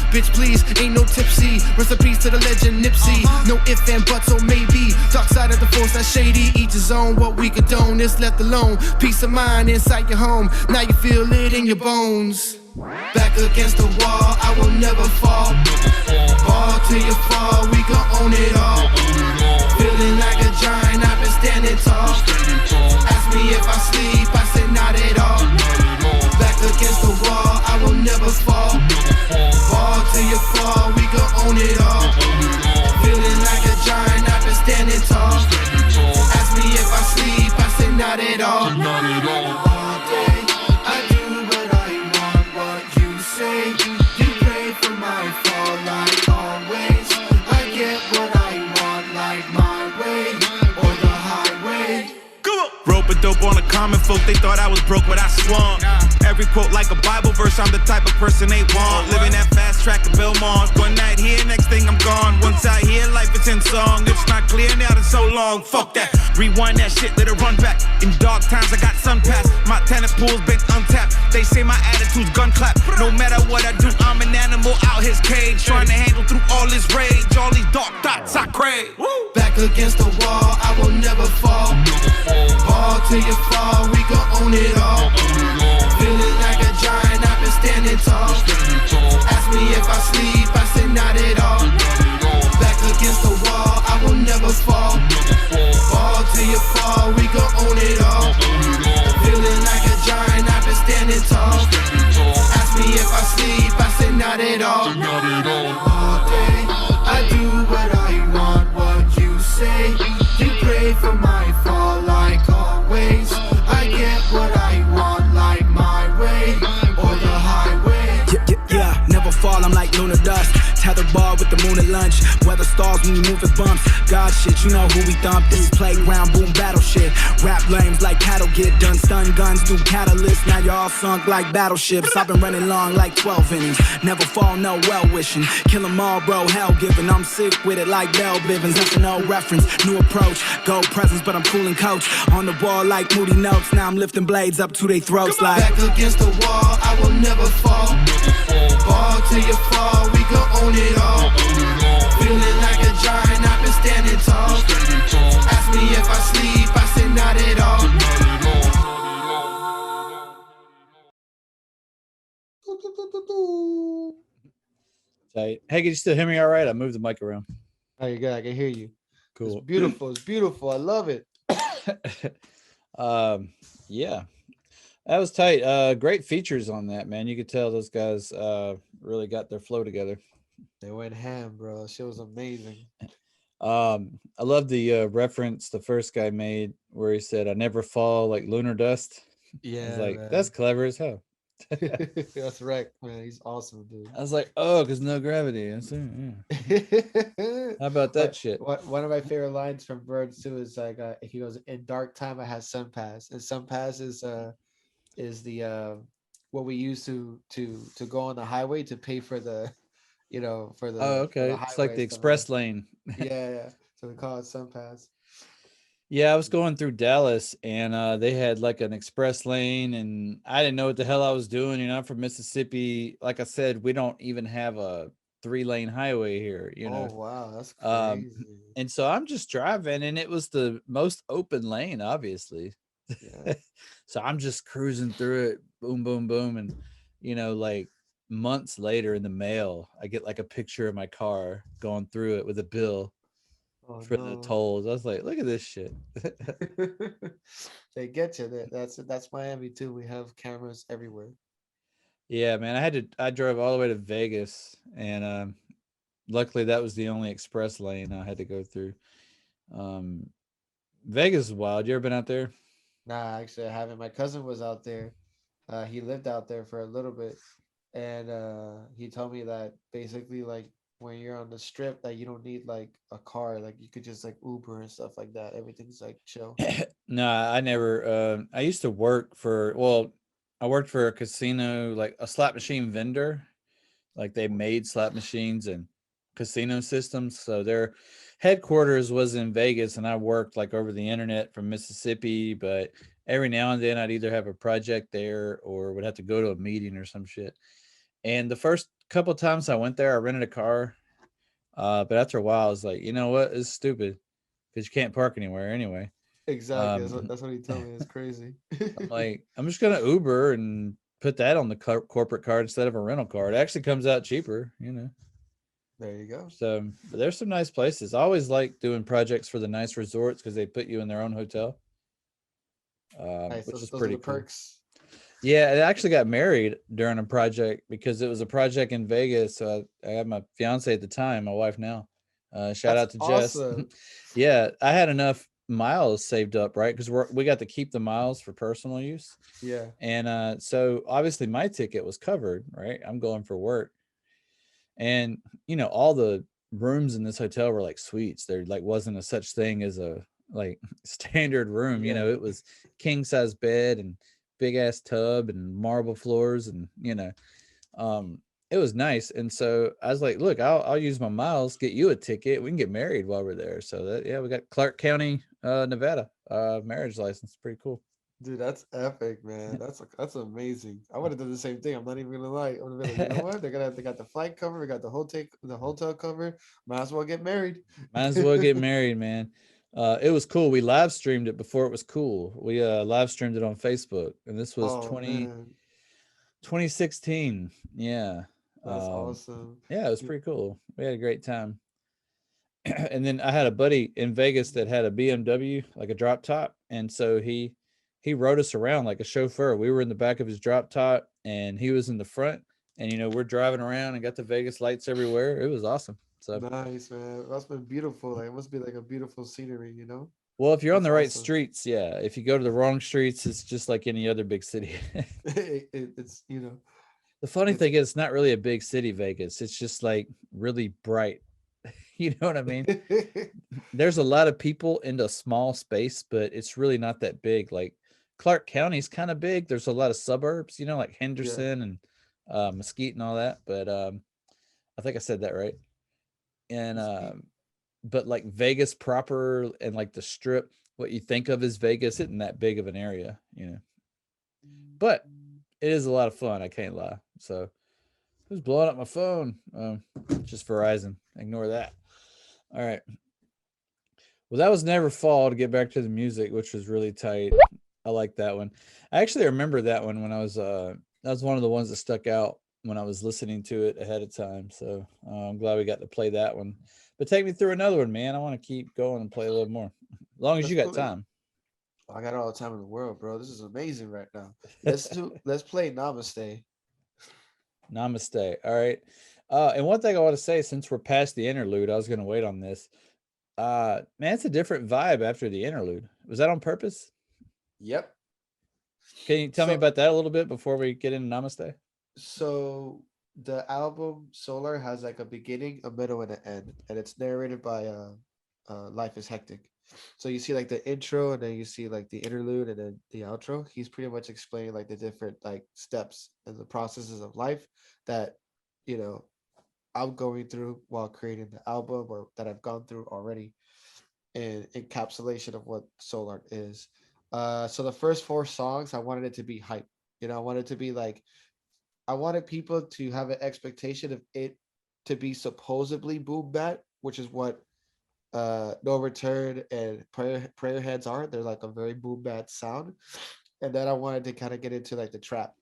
Bitch please, ain't no tipsy. Rest in peace to the legend Nipsey. No if and buts or maybe. Dark side of the force that's shady. Each his own, what we condone is left alone. Peace of mind inside your home. Now you feel it in your bones. Back against the wall, I will never fall. Fall till you fall, we gon' own it all. Feeling like a giant, I've been standing tall. Ask me if I sleep, I said not at all. Back against the wall, I will never fall. Fall till you fall, we gon' own it all. Feeling like a giant, I've been standing tall. Ask me if I sleep, I said not at all. All day, I do what I want, what you say. You pray for my fall like always. I get what I want like my way or the highway. Rope a dope on a common folk, they thought I was broke, but I swung. Every quote like a Bible verse, I'm the type of person they want. Living that fast track of Belmont. One night here, next thing I'm gone. Once I hear life, it's in song. It's not clear now, it's so long. Fuck that. Rewind that shit, let it run back. In dark times, I got sun pass. My tennis pool's been untapped. They say my attitude's gun clap. No matter what I do, I'm an animal out his cage. Trying to handle through all this rage. All these dark thoughts I crave. Back against the wall, I will never fall. Fall till you fall, we gon' own it all. Feeling like a giant, I've been standing tall. Ask me if I sleep, I said not at all. Back against the wall, I will never fall. Fall till you fall, we gon' own it all. Feeling like a giant, I've been standing tall. Ask me if I sleep, I said not at all. All day, I do what I want, what you say. You pray for my fall like always. I get what I want like my way or the highway. Yeah, never fall, I'm like lunar dust. Tethered bar with the moon at lunch. Weather stars when you move as bumps. God shit, you know who we thump. This playground, boom, battle shit. Rap lames like cattle get done. Stun guns through catalysts. Now you're all sunk like battleships. I've been running long like 12 innings. Never fall, no well wishing. Kill 'em all, bro, hell giving. I'm sick with it like Bell Bivens. That's an old reference, new approach. Gold presence, but I'm cooling coach. On the wall like Moody Notes. Now I'm lifting blades up to their throats like. Back against the wall, I will never fall. Fall till you fall, we gon' own it all. Feeling like a giant, I've been standing tall. Ask me if I sleep, I said not at all. Tight. Hey, can you still hear me all right? I moved the mic around. Oh, you're good. I can hear you. Cool. It's beautiful. It's beautiful. I love it. Yeah, that was tight. Great features on that, man. You could tell those guys really got their flow together. They went ham, bro. Shit was amazing. I love the reference the first guy made where he said, "I never fall like lunar dust." Yeah, I was like, man. that's clever as hell. That's right, man. He's awesome, dude. I was like, oh, because no gravity. I said, yeah. How about that shit? One of my favorite lines from Birds too is like, he goes, "In dark time, I had sun pass," and sun pass is the what we use to go on the highway to pay for the, for the. Oh, okay. For the It's like the highway express stuff. lane. Yeah. So we call it sun pass. Yeah, I was going through Dallas and they had like an express lane and I didn't know what the hell I was doing. I'm from Mississippi. Like I said, we don't even have a 3-lane highway here, Oh wow, that's Um, crazy. and so I'm just driving and it was the most open lane, obviously. Yeah. So I'm just cruising through it, boom, boom, boom. And, like months later in the mail, I get like a picture of my car going through it with a bill Oh for the no. tolls. I was like, look at this shit. They get you. That's Miami too. We have cameras everywhere. Yeah, man, I drove all the way to Vegas and luckily that was the only express lane I had to go through. Um, Vegas is wild. You ever been out there? Nah, actually, I haven't. My cousin was out there. He lived out there for a little bit, and he told me that basically, like, when you're on the strip, that you don't need like a car. Like, you could just like Uber and stuff like that. Everything's like chill. No, I never. I used to work for. Well, I worked for a casino, like a slot machine vendor. Like they made slot machines and casino systems. So their headquarters was in Vegas, and I worked like over the internet from Mississippi. But every now and then, I'd either have a project there or would have to go to a meeting or some shit. And the first couple times I went there, I rented a car. But after a while, I was like, you know what? It's stupid because you can't park anywhere anyway. Exactly. Um, That's what he told me. It's crazy. I'm like, I'm just gonna Uber and put that on the corporate card instead of a rental card. It actually comes out cheaper, you know. There you go. So but there's some nice places. I always like doing projects for the nice resorts because they put you in their own hotel, Nice. which is Those are pretty the cool. perks. Yeah, I actually got married during a project because it was a project in Vegas. So I had my fiance at the time, my wife now. Shout That's out to Jess. awesome. Yeah, I had enough miles saved up, right? Because we got to keep the miles for personal use. Yeah. And so obviously my ticket was covered, right? I'm going for work. And all the rooms in this hotel were like suites. There like wasn't a such thing as a like standard room. Yeah. It was king size bed and big ass tub and marble floors and um it was nice. And so I was like, look, I'll use my miles, get you a ticket. We can get married while we're there. So that yeah, we got Clark County, Nevada, marriage license. Pretty cool. Dude, that's epic, man. That's amazing. I would have done the same thing. I'm not even gonna lie. I would have been like, you know what? They got the flight covered. We got the hotel covered. Might as well get married. Might as well get married, man. It was cool. We live streamed it before it was cool. We live streamed it on Facebook, and this was Oh man, 2016. Yeah. that's Um, awesome. yeah, it was pretty cool. We had a great time. And then I had a buddy in Vegas that had a BMW, like a drop top, and so he rode us around like a chauffeur. We were in the back of his drop top, and he was in the front. And we're driving around and got the Vegas lights everywhere. It was awesome. So, Nice, man. That's been beautiful. Like it must be like a beautiful scenery. well, if you're on That's the right awesome. streets, yeah. If you go to the wrong streets, it's just like any other big city. It's The funny it's thing is, it's not really a big city, Vegas. It's just like really bright. You know what I mean? There's a lot of people into a small space, but it's really not that big. Like Clark County's kind of big. There's a lot of suburbs, like yeah. Henderson and Mesquite and all that. But I think I said that right. And Mesquite. but like Vegas proper and like the strip, what you think of as Vegas isn't that big of an area. But it is a lot of fun. I can't lie. So who's blowing up my phone? Just Verizon. Ignore that. All right. Well, that was Never Fall, to get back to the music, which was really tight. I like that one. I actually remember that one when I was that was one of the ones that stuck out when I was listening to it ahead of time. So I'm glad we got to play that one. But take me through another one, man. I want to keep going and play a little more. As long as Let's you got play. time. I got all the time in the world, bro. This is amazing right now. Let's play Namaste. Namaste. All right. And one thing I want to say, since we're past the interlude, I was going to wait on this. Man, it's a different vibe after the interlude. Was that on purpose? Yep. Can you tell me So about that a little bit before we get into Namaste? so the album Solar has like a beginning, a middle, and an end, and it's narrated by Life is Hectic. So you see like the intro, and then you see like the interlude, and then the outro. He's pretty much explaining like the different like steps and the processes of life that you know I'm going through while creating the album, or that I've gone through already, and encapsulation of what soul art is. So the first four songs, I wanted it to be hype. I wanted it to be like, I wanted people to have an expectation of it to be supposedly boom bat, which is what No Return and Prayer Heads are. They're like a very boom bat sound. And then I wanted to kind of get into like the trap.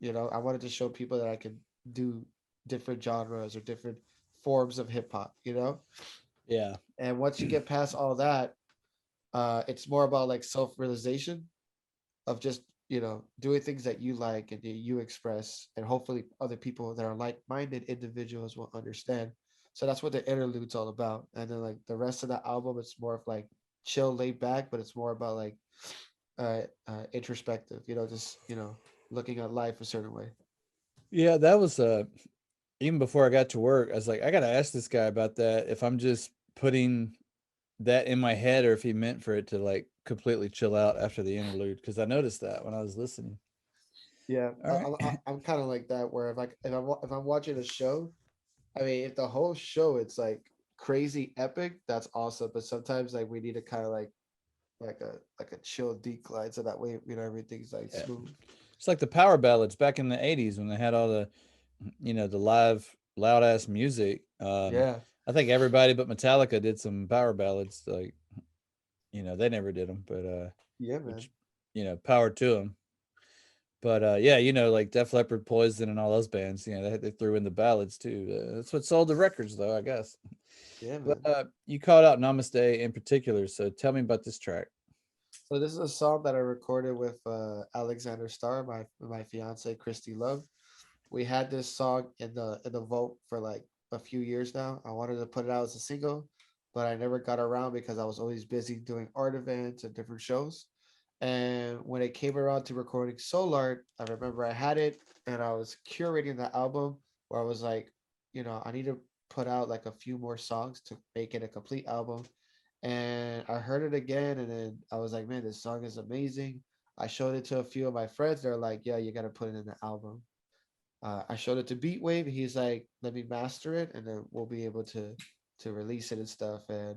I wanted to show people that I could do different genres or different forms of hip hop. Yeah. And once you get past all that, it's more about like self realization of just doing things that you like and that you express, and hopefully other people that are like minded individuals will understand. So that's what the interlude's all about. And then like the rest of the album, it's more of like chill, laid back, but it's more about like introspective. Just looking at life a certain way. Yeah, that was even before I got to work, I was like, I gotta ask this guy about that. If I'm just putting that in my head, or if he meant for it to like completely chill out after the interlude, because I noticed that when I was listening. Yeah, All right. I'm kind of like that. Where if I'm watching a show, I mean, if the whole show it's like crazy epic, that's awesome. But sometimes like we need to kind of like a chill decline, so that way everything's like Yeah. smooth. It's like the power ballads back in the 80s when they had all the, the live loud ass music. Yeah, I think everybody but Metallica did some power ballads. Like, they never did them, but yeah, man. which, power to them. But yeah, like Def Leppard, Poison, and all those bands, they threw in the ballads too. That's what sold the records, though, I guess. Yeah, But man. you called out Namaste in particular, so tell me about this track. So this is a song that I recorded with Alexander Starr, my fiance Christy Love. We had this song in the vault for like a few years now. I wanted to put it out as a single, but I never got around because I was always busy doing art events and different shows. And when it came around to recording soul art, I remember I had it and I was curating the album where I was like, I need to put out like a few more songs to make it a complete album. And I heard it again, and then I was like, man, this song is amazing. I showed it to a few of my friends. They're like, yeah, you got to put it in the album. I showed it to Beatwave. He's like, let me master it, and then we'll be able to release it and stuff. And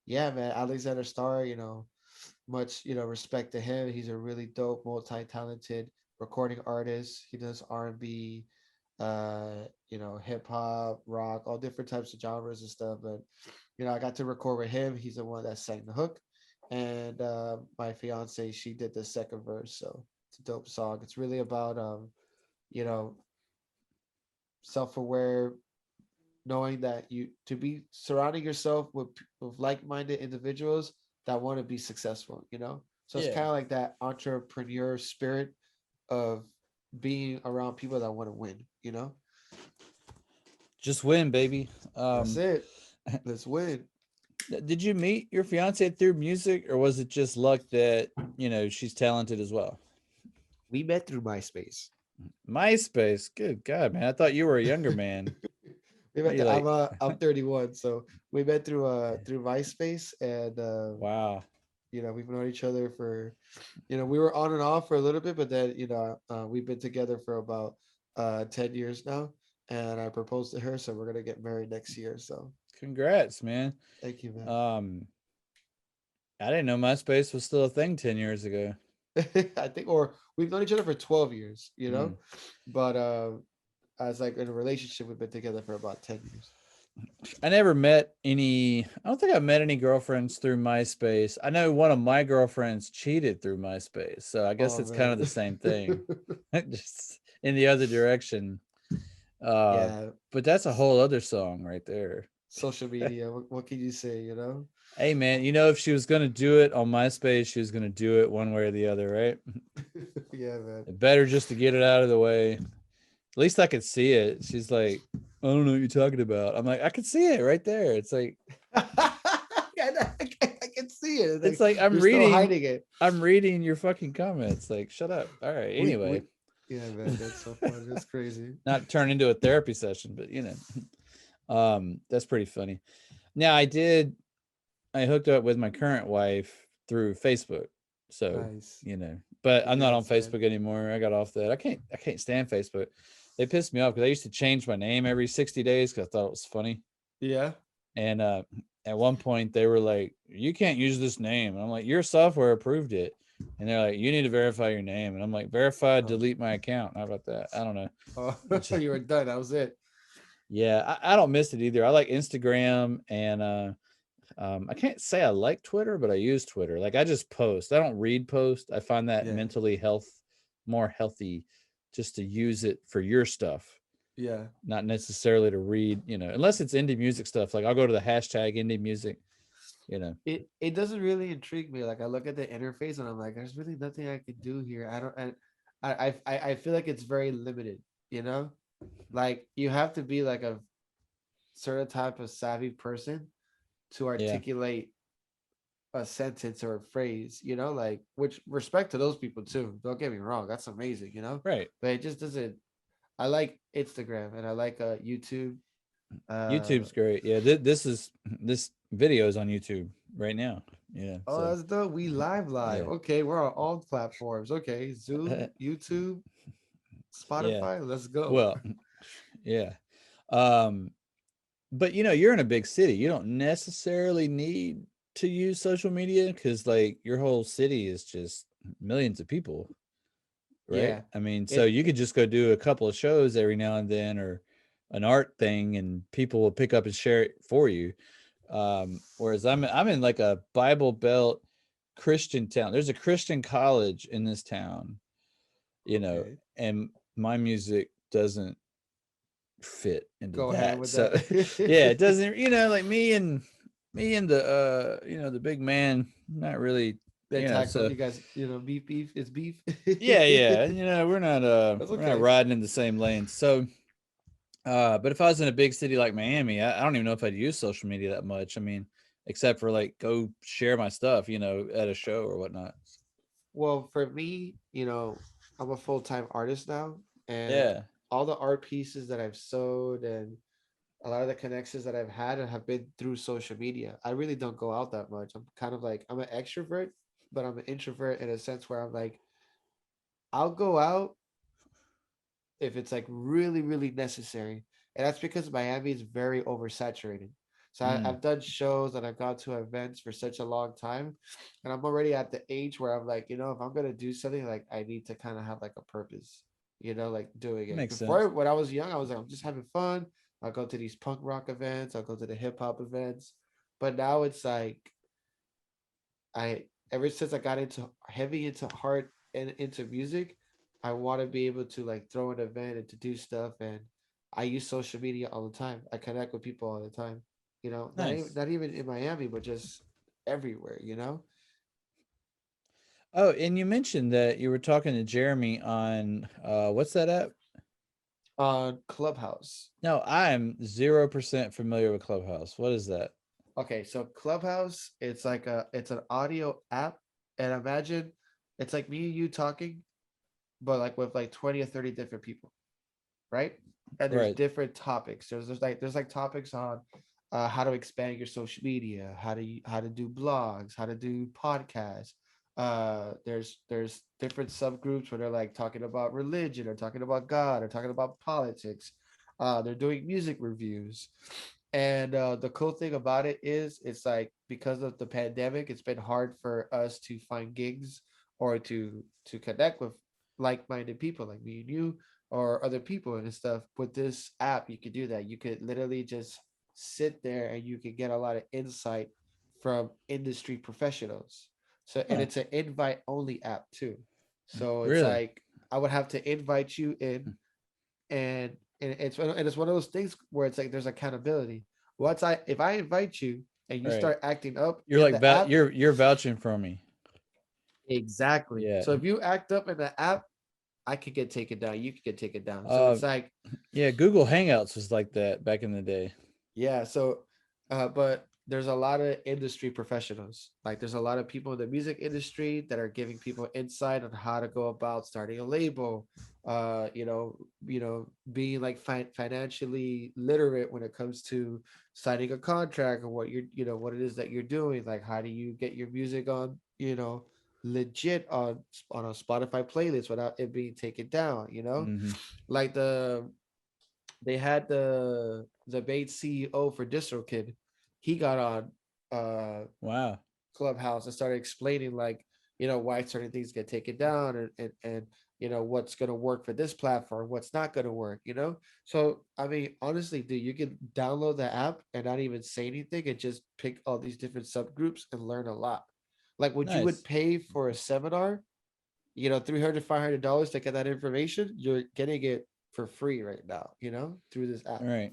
yeah, man, Alexander Starr, much respect to him. He's a really dope, multi-talented recording artist. He does R&B, hip hop, rock, all different types of genres and stuff. But I got to record with him. He's the one that sang the hook, and my fiance, she did the second verse. So it's a dope song. It's really about you know self-aware, knowing that you to be surrounding yourself with like-minded individuals that want to be successful. So it's Yeah, kind of like that entrepreneur spirit of being around people that want to win. just win, baby. That's it. Let's win. Did you meet your fiance through music, or was it just luck that she's talented as well? We met through MySpace. MySpace, good God, man! I thought you were a younger man. We What are met you like? I'm 31, so we met through MySpace, and Wow, we've known each other for, we were on and off for a little bit, but then we've been together for about 10 years now, and I proposed to her, so we're gonna get married next year. So congrats, man. thank you, man. Um, I didn't know MySpace was still a thing 10 years ago. I think, or we've known each other for 12 years, Mm. but as like in a relationship, we've been together for about 10 years. I never met any. I don't think I met any girlfriends through MySpace. I know one of my girlfriends cheated through MySpace, so I guess Oh it's kind man. of the same thing, just in the other direction. Uh, Yeah, but that's a whole other song right there. social media. What can you say? Hey man, if she was gonna do it on MySpace, she was gonna do it one way or the other, right? Yeah, man. Better just to get it out of the way. At least I could see it. She's like, I don't know what you're talking about. I'm like, I could see it right there. It's like Yeah, I can see it. it's like I'm you're still reading hiding it. I'm reading your fucking comments. Like, shut up. All right. Anyway, Yeah, man, that's so funny. That's crazy. not turn into a therapy session, but that's pretty funny. Now I hooked up with my current wife through Facebook. So, Nice. but I'm not on Congrats, man. Facebook anymore. I got off that. I can't stand Facebook. They pissed me off because I used to change my name every 60 days because I thought it was funny. Yeah. And at one point they were like, you can't use this name. And I'm like, your software approved it. And they're like, you need to verify your name. And I'm like, verify, delete my account. How about that? I don't know. Oh, you were done. That was it. Yeah, I don't miss it either. I like Instagram, and I can't say I like Twitter, but I use Twitter. Like, I just post. I don't read post. I find that Yeah. mentally more healthy just to use it for your stuff, Yeah. not necessarily to read, unless it's indie music stuff. Like, I'll go to the hashtag indie music, It doesn't really intrigue me. Like I look at the interface and I'm like, there's really nothing I could do here. I don't. And I feel like it's very limited. Like you have to be like certain type of savvy person to Yeah. articulate a sentence or a phrase, like, which respect to those people too. Don't get me wrong, that's amazing, Right. but it just doesn't. I like Instagram and I like YouTube. Uh, YouTube's great. Yeah. This video is on YouTube right now. Yeah. oh, So that's dope. We live. yeah. Okay, we're on all platforms. Okay, Zoom, YouTube, Yeah. Spotify. Let's go. Well, yeah. Um, but you're in a big city. You don't necessarily need to use social media because like your whole city is just millions of people, right? Yeah, I mean, so it you could just go do a couple of shows every now and then or an art thing and people will pick up and share it for you. Whereas I'm in like a Bible Belt Christian town. There's a Christian college in this town, okay. and my music doesn't fit into Go ahead that. with So that. yeah, it doesn't, like me and the the big man, not really, That tackle so you guys, beef. It's beef. yeah, That's we're not okay. riding in the same lane. So but if I was in a big city like Miami, I don't even know if I'd use social media that much. I mean, except for like go share my stuff, at a show or whatnot. Well, for me, I'm a full-time artist now, and Yeah. all the art pieces that I've sold and a lot of the connections that I've had have been through social media. I really don't go out that much. I'm kind of like, I'm an extrovert, but I'm an introvert in a sense where I'm like, I'll go out if it's like really, really necessary. And that's because Miami is very oversaturated. So Mm, I've done shows and I've gone to events for such a long time. And I'm already at the age where I'm like, if I'm going to do something, like I need to kind of have like a purpose, like doing it. makes Before, sense. when I was young, I was like, I'm just having fun. I'll go to these punk rock events, I'll go to the hip hop events. But now it's like, ever since I got into heavy into heart and into music, I want to be able to like throw an event and to do stuff. And I use social media all the time. I connect with people all the time. Nice. Not even in Miami, but just everywhere. Oh, and you mentioned that you were talking to Jeremy on what's that app? On Clubhouse. No, I'm 0% familiar with Clubhouse. What is that? Okay, so Clubhouse, it's an audio app, and imagine it's like me and you talking, but like with like 20 or 30 different people, right? And there's Right. different topics. There's like topics on how to expand your social media, how to do blogs, how to do podcasts. There's different subgroups where they're like talking about religion or talking about God or talking about politics. They're doing music reviews. And the cool thing about it is it's like because of the pandemic, it's been hard for us to find gigs or to connect with like-minded people like me and you or other people and stuff. With this app, you could do that. You could literally just sit there and you could get a lot of insight from industry professionals. So, and Huh. it's an invite only app too. So it's Really? like I would have to invite you in, and it's one of those things where it's like there's accountability. If I invite you and you Right. start acting up You're in like the app, you're vouching for me. exactly. Yeah. So if you act up in the app, I could get taken down. You could get taken down. So Uh it's like, yeah, Google Hangouts was like that back in the day. yeah. So, but there's a lot of industry professionals. Like there's a lot of people in the music industry that are giving people insight on how to go about starting a label. Being like financially literate when it comes to signing a contract or what what it is that you're doing. Like how do you get your music on, legit on a Spotify playlist without it being taken down. Hmm. Like they had the main CEO for DistroKid. He got on Wow. Clubhouse and started explaining like why certain things get taken down and what's gonna work for this platform, what's not gonna work. So I mean, honestly, dude, you can download the app and not even say anything and just pick all these different subgroups and learn a lot. Like, would you would Nice. pay for a seminar, $300 $500 to get that information? You're getting it for free right now, through this All app. right.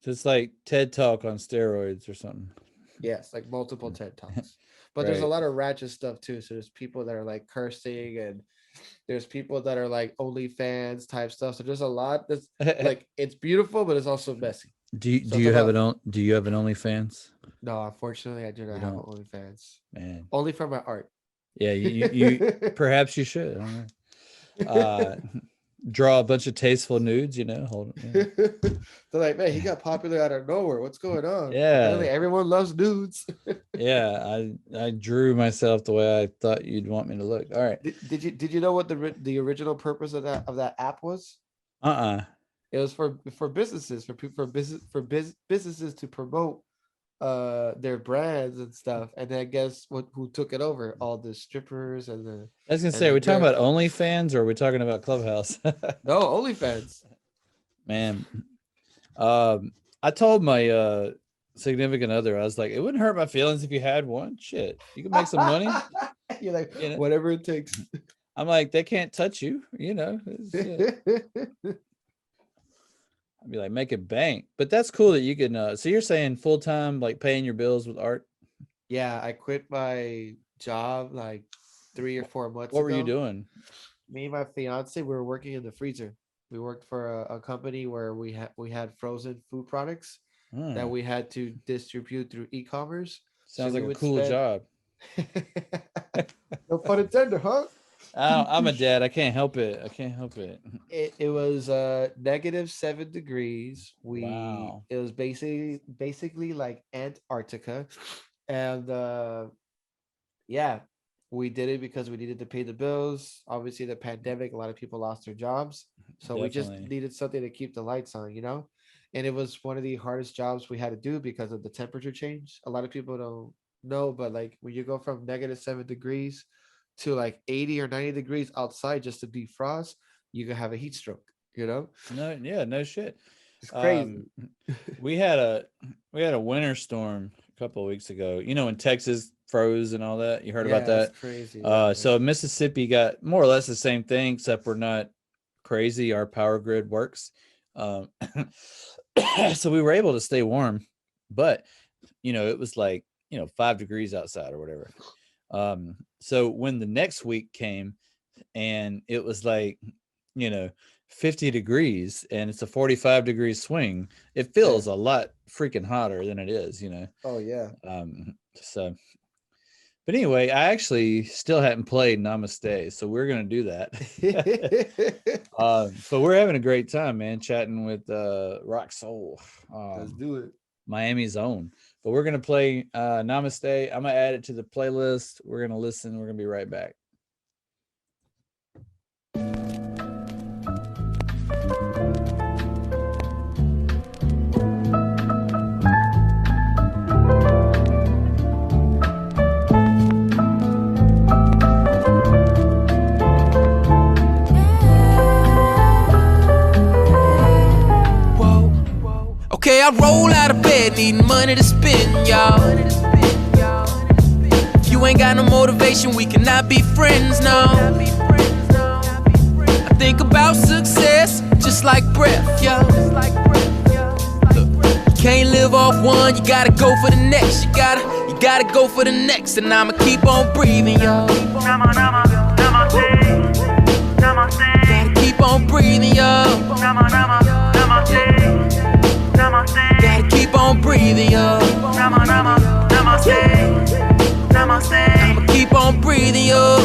So it's like TED Talk on steroids or something. Yes, like multiple TED Talks. But there's a Right. lot of ratchet stuff too. So there's people that are like cursing and there's people that are like OnlyFans type stuff. So there's a lot that's like it's beautiful, but it's also messy. Do you have an OnlyFans? No, unfortunately, I do not have don't? OnlyFans. Man. Only for my art. Yeah, you perhaps you should. I don't know. Draw a bunch of tasteful nudes, hold it. Yeah. They're like, man, he got popular out of nowhere. What's going on? Yeah. Apparently everyone loves nudes. Yeah, I drew myself the way I thought you'd want me to look. All right. Did you know what the original purpose of that app was? It was for businesses, for businesses to promote their brands and stuff. And then guess who took it over? All the strippers and the. I was gonna say, are we talking about OnlyFans or are we talking about Clubhouse? No, OnlyFans. Man, I told my significant other, I was like, it wouldn't hurt my feelings if you had one. Shit, you can make some money. You're like, whatever it takes. I'm like, they can't touch you, I'd be like, make it bank. But that's cool that you can. So you're saying full time, like paying your bills with art? Yeah, I quit my job like 3 or 4 months ago. What were you doing? Me and my fiance, we were working in the freezer. We worked for a company where we had frozen food products that we had to distribute through e-commerce. Sounds like a cool job. No pun intended, huh? I'm a dad. I can't help it. It was -7 degrees. Wow. It was basically like Antarctica, and yeah, we did it because we needed to pay the bills. Obviously, the pandemic, a lot of people lost their jobs, so we just needed something to keep the lights on, And it was one of the hardest jobs we had to do because of the temperature change. A lot of people don't know, but like when you go from -7 degrees to like 80 or 90 degrees outside just to defrost, you can have a heat stroke, No, yeah, no shit. It's crazy. We had a winter storm a couple of weeks ago. When Texas froze and all that. You heard about that? That's crazy. So Mississippi got more or less the same thing, except we're not crazy. Our power grid works. So we were able to stay warm, but it was like 5 degrees outside or whatever. So when the next week came and it was like 50 degrees and it's a 45 degree swing, it feels a lot freaking hotter than it is. Oh yeah. But anyway, I actually still hadn't played Namaste, so we're gonna do that. But we're having a great time, man, chatting with Roc Sol. Let's do it. Miami's own. But we're gonna play Namaste. I'm gonna add it to the playlist. We're gonna listen. We're gonna be right back. Okay, I roll out of bed, needing money to spend, y'all. If you ain't got no motivation, we cannot be friends, no. I think about success, just like breath, yo. Look, you can't live off one, you gotta go for the next. You gotta go for the next, and I'ma keep on breathing, yo. Gotta keep on breathing, yo. Gotta keep on breathing, yo. I'ma keep on breathing, yo.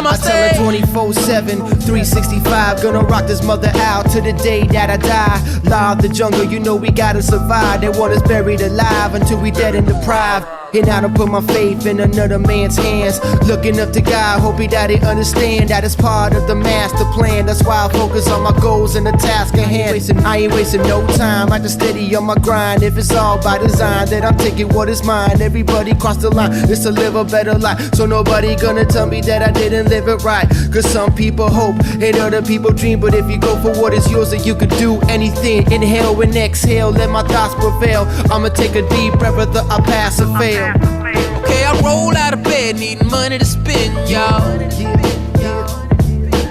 I tell her 24/7, 365, gonna rock this mother out to the day that I die. Law of the jungle, we gotta survive. They want us buried alive until we dead and deprived. And I don't put my faith in another man's hands. Looking up to God, hoping that they understand that it's part of the master plan. That's why I focus on my goals and the task at hand. I ain't wasting no time, I just steady on my grind. If it's all by design, then I'm taking what is mine. Everybody cross the line, it's to live a better life. So nobody gonna tell me that I didn't live it right. Cause some people hope and other people dream. But if you go for what is yours, then you could do anything. Inhale and exhale, let my thoughts prevail. I'ma take a deep breath, whether I pass or fail. Okay, I roll out of bed, needing money to spend, y'all.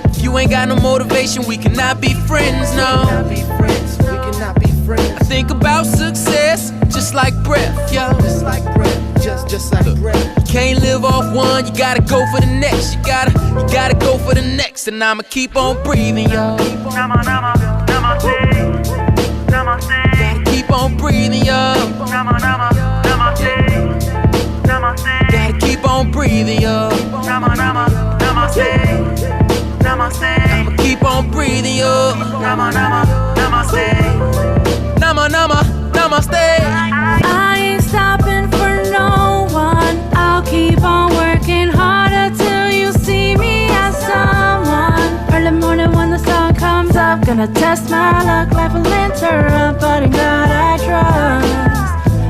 If you ain't got no motivation, we cannot be friends, no. I think about success, just like breath, yo. Just like breath, just like breath. can't live off one, you gotta go for the next. You gotta go for the next. And I'ma keep on breathing, yo. Gotta keep on breathing, yo. Gotta keep on breathing, yo. I'ma keep on breathing, yo. Namaste. I ain't stopping for no one. I'll keep on working harder till you see me as someone. Early morning when the sun comes up, gonna test my luck. Life will interrupt, but in God I trust.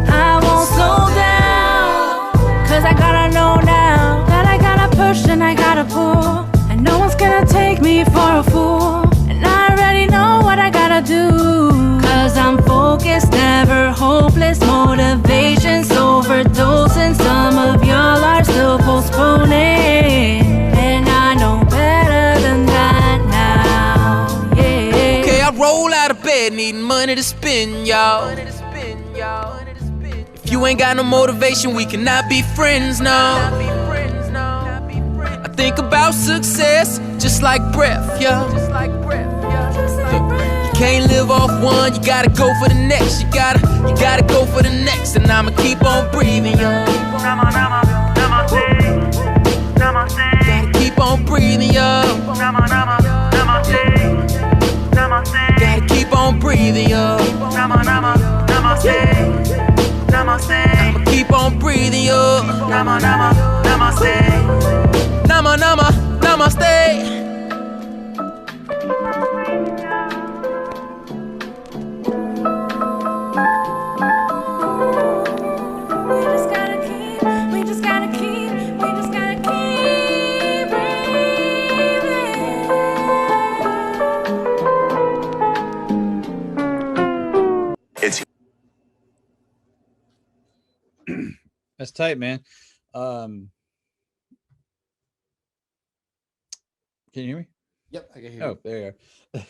I won't slow down, cause I gotta know now that I gotta push and I gotta pull. And no one's gonna take me for a fool. And I already know what I gotta do, cause I'm focused, never hopeless. Motivation's overdosing. Some of y'all are still postponing, and I know better than that now, yeah. Okay, I roll out of bed needing money to spend, y'all. If you ain't got no motivation, we cannot be friends, no. I think about success just like breath, yo. You can't live off one, you gotta go for the next. You gotta go for the next. And I'ma keep on breathing, yo. Gotta keep on breathing, yo. Gotta keep on breathing, yo. I'ma keep on breathing, yo. Namaste. That's tight, man. Can you hear me? Yep, I can hear Oh, there you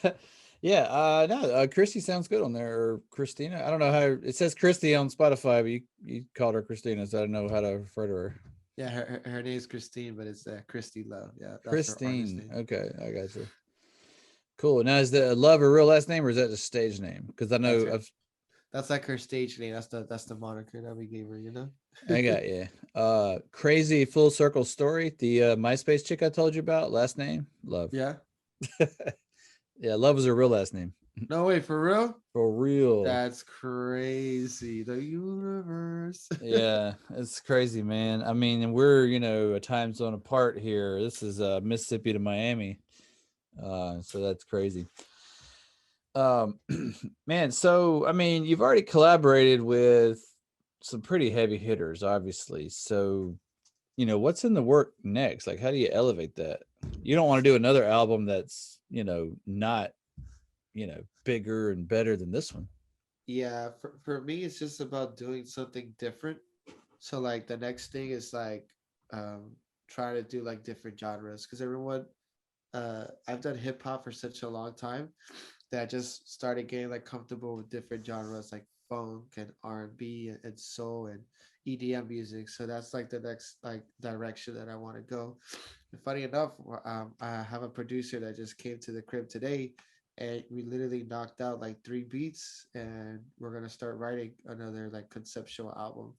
are. Yeah, no, Christy sounds good on there, or Christina. I don't know how it says Christy on Spotify, but you called her Christina, so I don't know how to refer to her. Yeah, her name is Christine, but it's Christy Love. Yeah, that's Christine. her name. Okay, I got you. Cool. Now, is the Love her real last name, or is that just stage name? Because I know that's like her stage name. That's the moniker that we gave her. You know. I got you. Crazy full circle story. The MySpace chick I told you about, last name Love. Yeah. Yeah, Love was her real last name. No way, for real? For real. That's crazy. The universe. Yeah, it's crazy, man. I mean, and we're, a time zone apart here. This is Mississippi to Miami. So that's crazy. Man, so I mean, you've already collaborated with some pretty heavy hitters, obviously. So, what's in the work next? Like, how do you elevate that? You don't want to do another album that's, not, bigger and better than this one. Yeah, for me, it's just about doing something different. So like the next thing is like trying to do like different genres, because everyone I've done hip hop for such a long time that I just started getting like comfortable with different genres like funk and R&B and soul and EDM music. So that's like the next like direction that I want to go. And funny enough, I have a producer that just came to the crib today, and we literally knocked out like 3 beats, and we're gonna start writing another like conceptual album.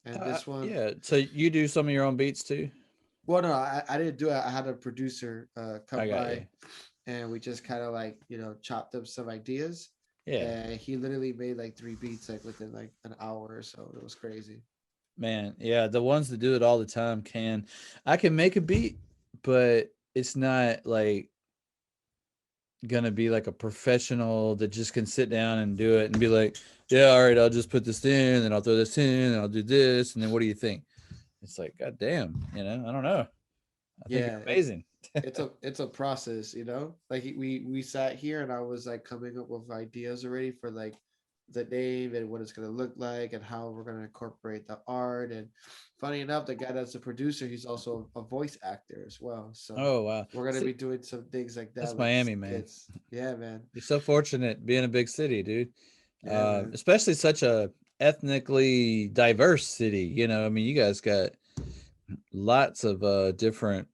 And this one, yeah. So you do some of your own beats too? well, no, I didn't do it. I had a producer come by, you. and we just kind of like chopped up some ideas. Yeah. And he literally made like 3 beats like within like an hour or so. It was crazy. Man, yeah, the ones that do it all the time I can make a beat, but it's not like gonna be like a professional that just can sit down and do it and be like, yeah, all right, I'll just put this in and I'll throw this in and I'll do this, and then what do you think? It's like, god damn, I don't know. I think it's amazing. It's a process, like we sat here and I was like coming up with ideas already for like the name and what it's going to look like and how we're going to incorporate the art. And funny enough, the guy that's a producer, he's also a voice actor as well. So oh wow, we're going to be doing some things like that. That's like Miami, man. skits. Yeah, man. You're so fortunate being a big city, dude. Yeah, especially such a ethnically diverse city. I mean, you guys got lots of different,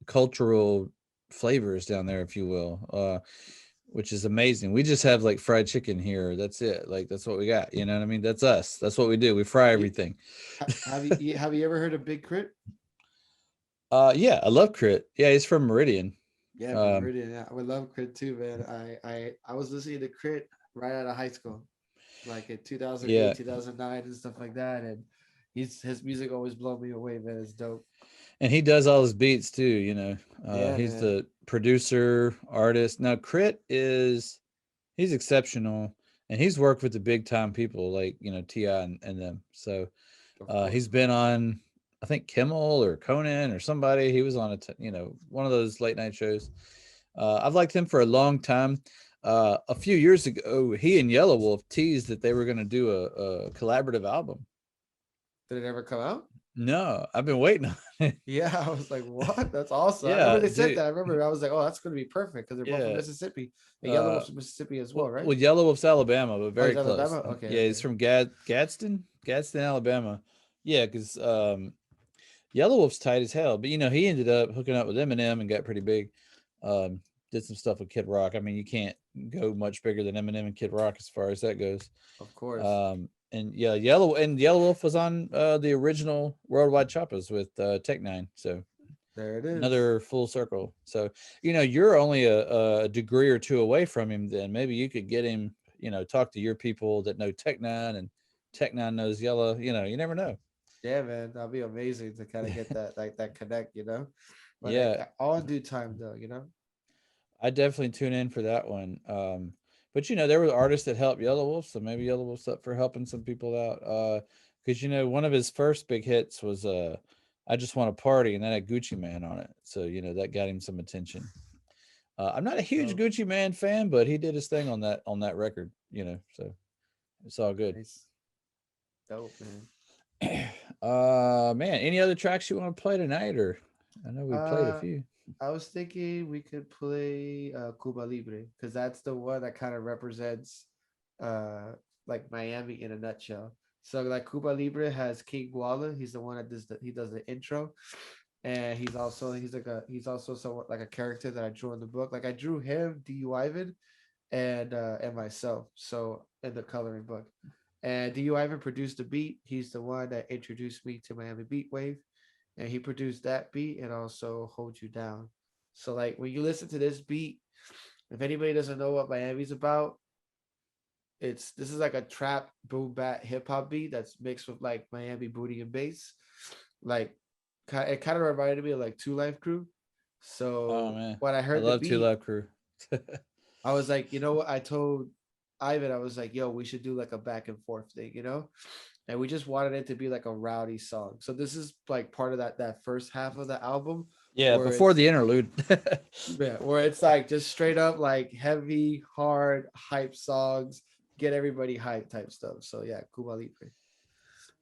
cultural flavors down there, if you will, which is amazing. We just have like fried chicken here. That's it. Like that's what we got. You know what I mean? That's us. That's what we do. We fry everything. Have you ever heard of Big Crit? Yeah, I love Crit. Yeah, he's from Meridian. Yeah, Meridian. Yeah, I would love Crit too, man. I was listening to Crit right out of high school, like in 2008, Yeah. 2009, and stuff like that. And his music always blow me away, man. It's dope. And he does all his beats too, Yeah, he's man. the producer, artist. Now Crit he's exceptional, and he's worked with the big time people like, T.I. and them. So he's been on, I think, Kimmel or Conan or somebody. He was on one of those late night shows. I've liked him for a long time. A few years ago, he and Yellow Wolf teased that they were going to do a collaborative album. Did it ever come out? No, I've been waiting on it. Yeah, I was like, what? That's awesome. Yeah, I remember they said dude. that. I remember I was like, oh, that's going to be perfect because they're both from Yeah. Mississippi. And Yellow Wolf's from Mississippi as well, right? Well, Yellow Wolf's Alabama, but very he's close. Alabama? Okay, Yeah, he's from Gadsden, Alabama. Yeah, because Yellow Wolf's tight as hell, but he ended up hooking up with Eminem and got pretty big. Did some stuff with Kid Rock. I mean, you can't go much bigger than Eminem and Kid Rock as far as that goes. Of course. And yeah, Yellow Wolf was on the original Worldwide Choppers with Tech Nine. So there it is. Another full circle. So you're only a degree or two away from him. Then maybe you could get him. Talk to your people that know Tech Nine, and Tech Nine knows Yellow. You never know. Yeah, man, that'd be amazing to kind of get that that connect. But Yeah. all in due time, though. I definitely tune in for that one. But there were artists that helped Yellow Wolf, so maybe Yellow Wolf's up for helping some people out. Because one of his first big hits was "I Just Want to Party," and that had Gucci Mane on it, so that got him some attention. I'm not a huge Gucci Mane fan, but he did his thing on that record, so it's all good. Nice. Dope, man. Man, any other tracks you want to play tonight, or I know we played a few. I was thinking we could play Cuba Libre, because that's the one that kind of represents like Miami in a nutshell. So like Cuba Libre has King Walla. He's the one that does the intro, and he's also somewhat like a character that I drew in the book. Like I drew him, D.U. Ivan, and myself. So in the coloring book, and D.U. Ivan produced the beat. He's the one that introduced me to Miami Beat Wave. And he produced that beat and also Hold You Down. So like when you listen to this beat, if anybody doesn't know what Miami's about, this is like a trap boom bap hip hop beat that's mixed with like Miami booty and bass. Like it kind of reminded me of like 2 Live Crew. So when I heard the beat, 2 Live Crew. I was like, what? I told Ivan, I was like, yo, we should do like a back and forth thing, And we just wanted it to be like a rowdy song. So this is like part of that first half of the album. Yeah, before the interlude. Yeah, where it's like just straight up like heavy, hard, hype songs, get everybody hyped type stuff. So yeah, Cuba Libre.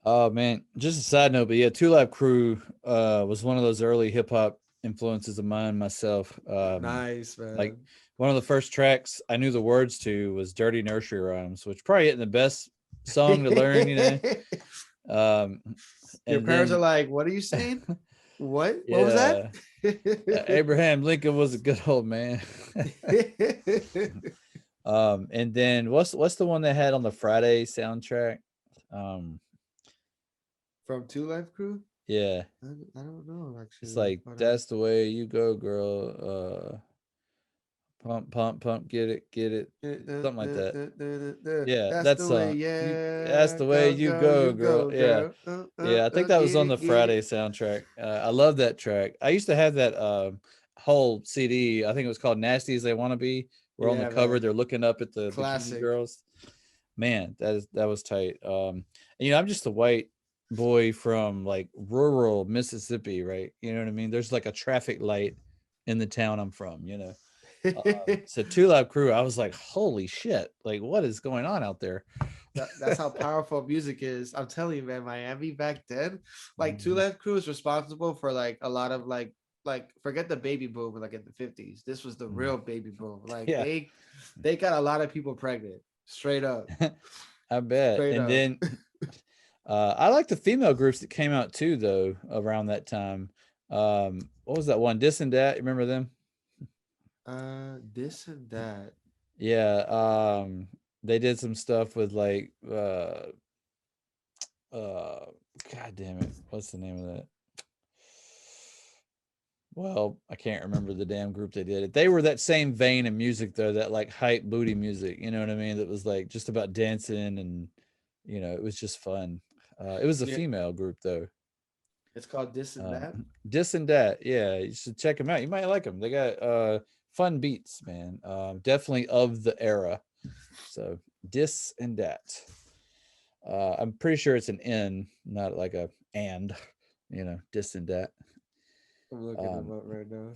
Oh man, just a side note, but yeah, 2 Live Crew was one of those early hip hop influences of mine myself. Nice, man. Like one of the first tracks I knew the words to was Dirty Nursery Rhymes, which probably isn't the best song to learn, Your parents are like, what are you saying? What was that? Abraham Lincoln was a good old man. And then what's the one they had on the Friday soundtrack? From 2 Live Crew? Yeah. I don't know actually. It's like That's the Way You Go, Girl. Pump, get it, something like that. Yeah, that's the way. Yeah, that's the way you go, girl. Yeah, I think that was on the Friday soundtrack. I love that track. I used to have that whole CD. I think it was called "Nasty as They Want to Be." Where on the cover they're looking up at the bikini girls. Man, that was tight. I'm just a white boy from like rural Mississippi, right? You know what I mean? There's like a traffic light in the town I'm from. So 2 Live Crew, I was like, holy shit, like what is going on out there? That's how powerful music is. I'm telling you, man, Miami back then, like 2 Live Crew is responsible for like a lot of like forget the baby boom like in the 50s. This was the real baby boom. Like they got a lot of people pregnant, straight up. I bet. Then I like the female groups that came out too, though, around that time. What was that one? Dis and Dat. You remember them? This and that. Yeah. They did some stuff with like God damn it. What's the name of that? Well, I can't remember the damn group that did it. They were that same vein of music though, that like hype booty music, you know what I mean? That was like just about dancing and it was just fun. It was a female group though. It's called This and That. Dis and Dat. Yeah, you should check them out. You might like them. They got fun beats, man. Definitely of the era. So Dis and Dat. I'm pretty sure it's an N, not like a and, Dis and Dat. I'm looking them up right now.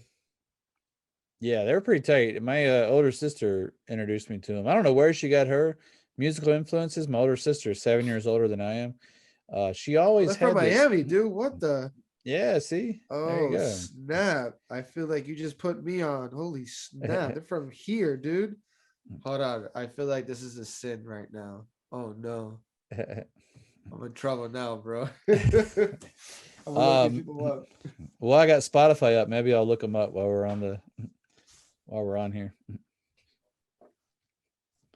Yeah, they were pretty tight. My older sister introduced me to them. I don't know where she got her musical influences. My older sister is 7 years older than I am. She always That's had from this... Miami, dude. What the? Yeah, see? There you Oh, go. snap. I feel like you just put me on. Holy snap. They're from here, dude. Hold on. I feel like this is a sin right now. Oh, no. I'm in trouble now, bro. I'm looking people up. Well, I got Spotify up. Maybe I'll look them up while we're on here.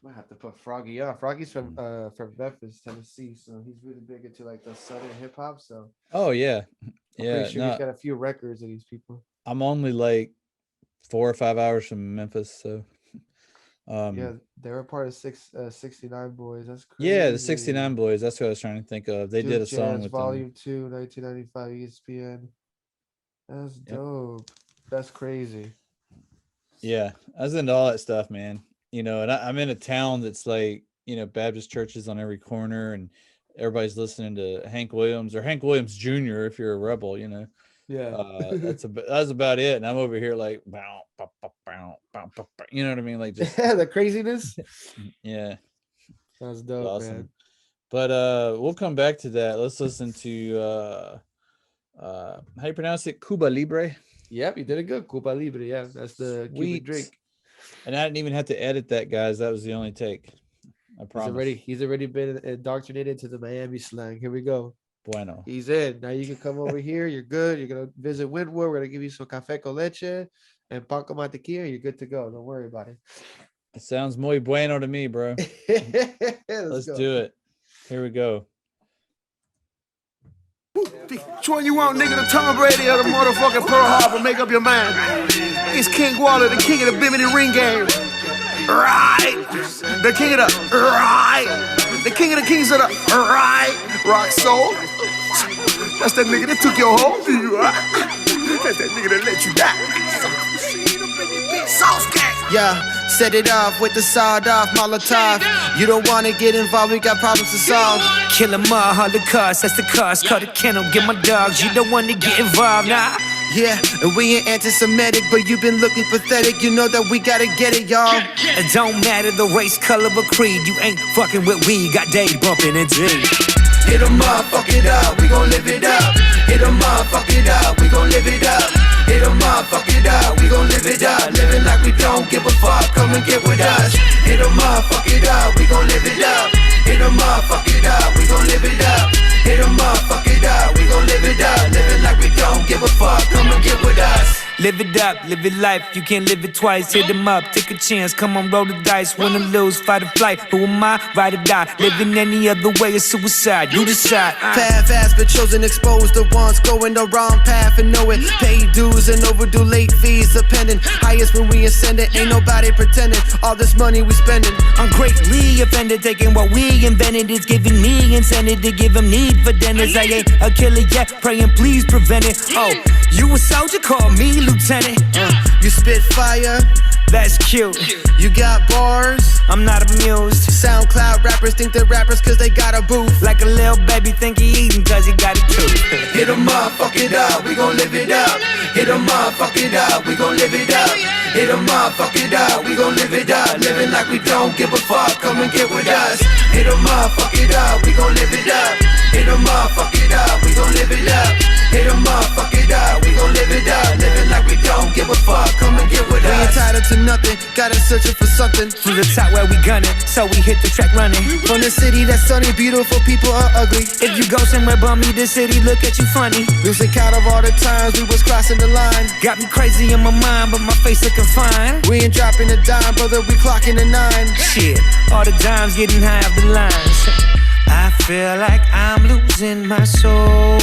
Might have to put Froggy on. Froggy's from Memphis, Tennessee, so he's really big into like the southern hip hop. So Oh yeah, I'm yeah. pretty sure No, he's got a few records of these people. I'm only like 4 or 5 hours from Memphis, so Yeah, they were part of 69 Boys. That's crazy. yeah, the 69 Boys. That's what I was trying to think of. They did a Duke song Jazz with Volume 2, 1995 ESPN. That's dope. That's crazy. Yeah, I was into all that stuff, man. And I'm in a town that's like, Baptist churches on every corner, and everybody's listening to Hank Williams or Hank Williams Jr. if you're a rebel, Yeah. That's about it. And I'm over here like, bow, bow, bow, bow, bow, bow, bow, you know what I mean? Like just the craziness. yeah, That's dope, awesome. man. But we'll come back to that. Let's listen to how you pronounce it? Cuba Libre. Yep, you did it good. Cuba Libre. Yeah, that's the Cuban drink. And I didn't even have to edit that, guys. That was the only take. I promise. He's already been indoctrinated to the Miami slang. Here we go. Bueno. He's in. Now you can come over here. You're good. You're gonna visit Windward. We're gonna give you some café con leche and pan con mantequilla. You're good to go. Don't worry about it. It sounds muy bueno to me, bro. Let's do it. Here we go. Which one you want, nigga? The Tom Brady or the motherfucking Pearl Harbor? Make up your mind. It's King Waller, the king of the Bimini ring game. Right. The king of the right. The king of the kings of the right. Roc Sol. That's that nigga that took your home to you, huh? That's that nigga that let you die. Sauce gang. Yeah, set it off with the sawed-off Molotov. You don't wanna get involved, we got problems to solve. Kill 'em all, Holocaust, that's the cost. Cut the kennel, get my dogs, you don't want to get involved, nah. Yeah, and we ain't anti-Semitic, but you been looking pathetic. You know that we gotta get it, y'all. It don't matter the race, color, or creed. You ain't fucking with we got Dave bumping into. Hit 'em up, fuck it up, we gon' live it up. Hit 'em up, fuck it up, we gon' live it up. Hit 'em up, fuck it up, we gon' live it up. Living like we don't give a fuck, come and get with us. Hit 'em up, fuck it up, we gon' live it up. Hit 'em up, fuck it up, we gon' live it up. Hit 'em up, fuck it up, we gon' live it up. Living like we don't give a fuck, come and get with us. Live it up, live it life, you can't live it twice. Hit 'em up, take a chance, come on, roll the dice. Win or lose, fight or flight, who am I? Ride or die, living any other way is suicide, you decide. Fast, but chosen, exposed the ones going the wrong path and know it. Pay dues and overdue late fees, depending. Highest when we ascending, ain't nobody pretending. All this money we spending. I'm greatly offended, taking what we invented. It's giving me incentive to give them need for dinners. I ain't a killer yet, praying please prevent it. Oh, you a soldier, call me lieutenant. You spit fire, that's cute. You got bars, I'm not amused. SoundCloud rappers think they're rappers cause they got a booth. Like a little baby think he eating cause he got a tooth. Hit 'em up, fuck it up, we gon' live it up. Hit 'em up, fuck it up, we gon' live it up. Hit 'em up, fuck it up, we gon' live it up. Living like we don't give a fuck, come and get with us. Hit 'em up, fuck it up, we gon' live it up. Hit 'em up, fuck it up, we gon' live it up. Hit 'em up, fuck it up, we gon' live it up. Living like we don't give a fuck, come and get with us. We entitled to nothing, got us searching for something. From the top where we gunning, so we hit the track running. From the city that's sunny, beautiful people are ugly. If you go somewhere bummy, the city look at you funny. Losing count of all the times we was crossing the line. Got me crazy in my mind, but my face looking fine. We ain't dropping a dime, brother, we clocking a 9. Shit, all the dimes getting high off the lines. I feel like I'm losing my soul.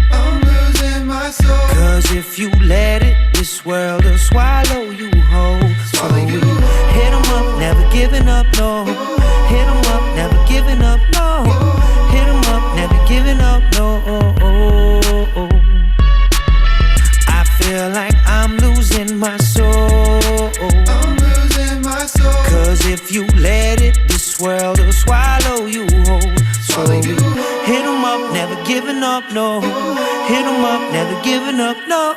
I'm losing my soul. Cause if you let it, this world will swallow you whole. So we hit 'em up, never giving up, no. Hit 'em up, never giving up, no. Hit 'em up, never giving up, no. I feel like I'm losing my soul. I'm losing my soul. Cause if you let it, this world will swallow you whole. So we hit 'em up, never giving up, no. Hit 'em up, never giving up, no.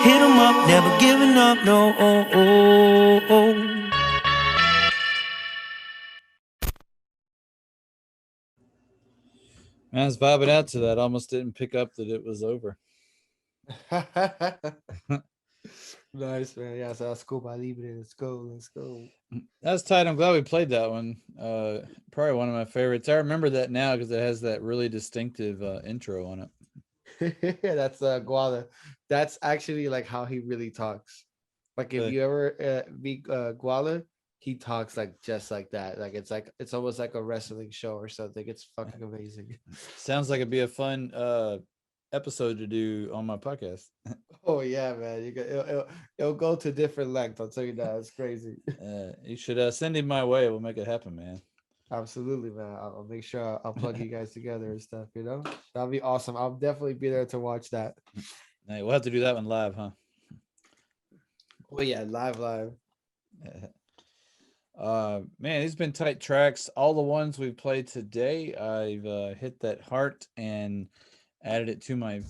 Hit 'em up, never giving up, no. Man, I was vibing out to that. Almost didn't pick up that it was over. Nice, man. Yeah, so that's cool. By Libre. Let's go. Let's go. That's tight. I'm glad we played that one. Probably one of my favorites. I remember that now because it has that really distinctive intro on it. That's Guala. That's actually like how he really talks. Like if you ever meet Guala, he talks like just like that. Like it's almost like a wrestling show or something. It's fucking amazing. Sounds like it'd be a fun episode to do on my podcast. Oh yeah, man. It'll go to different length. I'll tell you that. It's crazy. You should send him my way. We'll make it happen, man. Absolutely, man. I'll make sure I'll plug you guys together and stuff. You know, that'll be awesome. I'll definitely be there to watch that. Hey, we'll have to do that one live, huh? Oh yeah, live. Man, these been tight tracks. All the ones we've played today, I've hit that heart and added it to my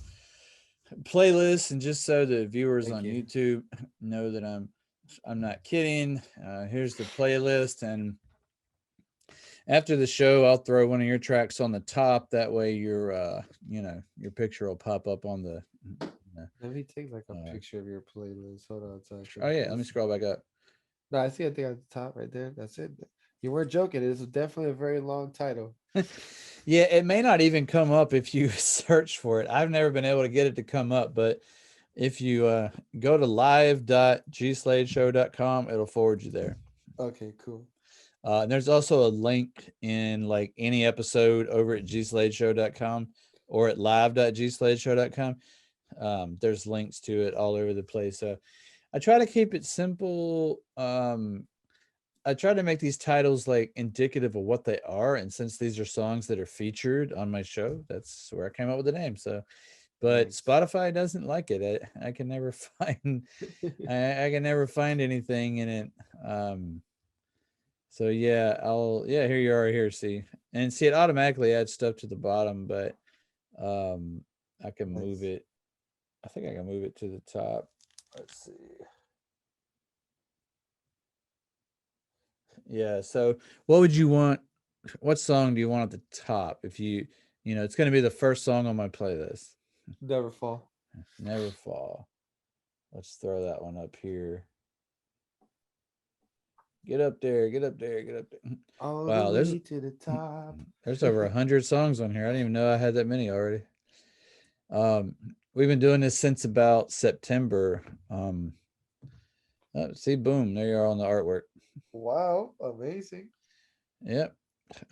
playlist, and just so the viewers on YouTube know that I'm not kidding, here's the playlist, and after the show I'll throw one of your tracks on the top. That way your your picture will pop up on the Let me take like a picture of your playlist. Hold on. Oh yeah, let me scroll back up. No, I see a thing at the top right there. That's it. You weren't joking. It's definitely a very long title. Yeah, it may not even come up if you search for it. I've never been able to get it to come up, but if you go to live.gsladeshow.com, it'll forward you there. Okay, cool. And there's also a link in like any episode over at gsladeshow.com or at live.gsladeshow.com. There's links to it all over the place. So I try to keep it simple. I try to make these titles like indicative of what they are, and since these are songs that are featured on my show, that's where I came up with the name. So, but Spotify doesn't like it. I can never find I can never find anything in it. So yeah, here you are here. See, it automatically adds stuff to the bottom, but I can move it. I think I can move it to the top. Let's see. Yeah. So what would you want? What song do you want at the top? If it's going to be the first song on my playlist. Never Fall. Never Fall. Let's throw that one up here. Get up there. Get up there. Get up there. Wow. There's to the top. There's over 100 songs on here. I didn't even know I had that many already. We've been doing this since about September. See, boom, there you are on the artwork. Wow, amazing. Yep.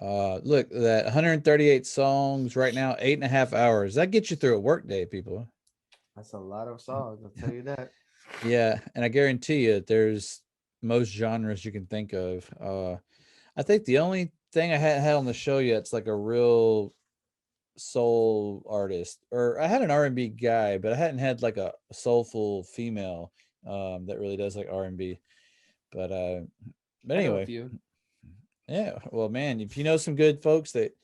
Look, that 138 songs right now, 8.5 hours. That gets you through a work day, people. That's a lot of songs, I'll tell you that. Yeah, and I guarantee you there's most genres you can think of. I think the only thing I hadn't had on the show yet is like a real soul artist, or I had an R&B guy, but I hadn't had like a soulful female that really does like R&B. But anyway, yeah. Well, man, if you know some good folks that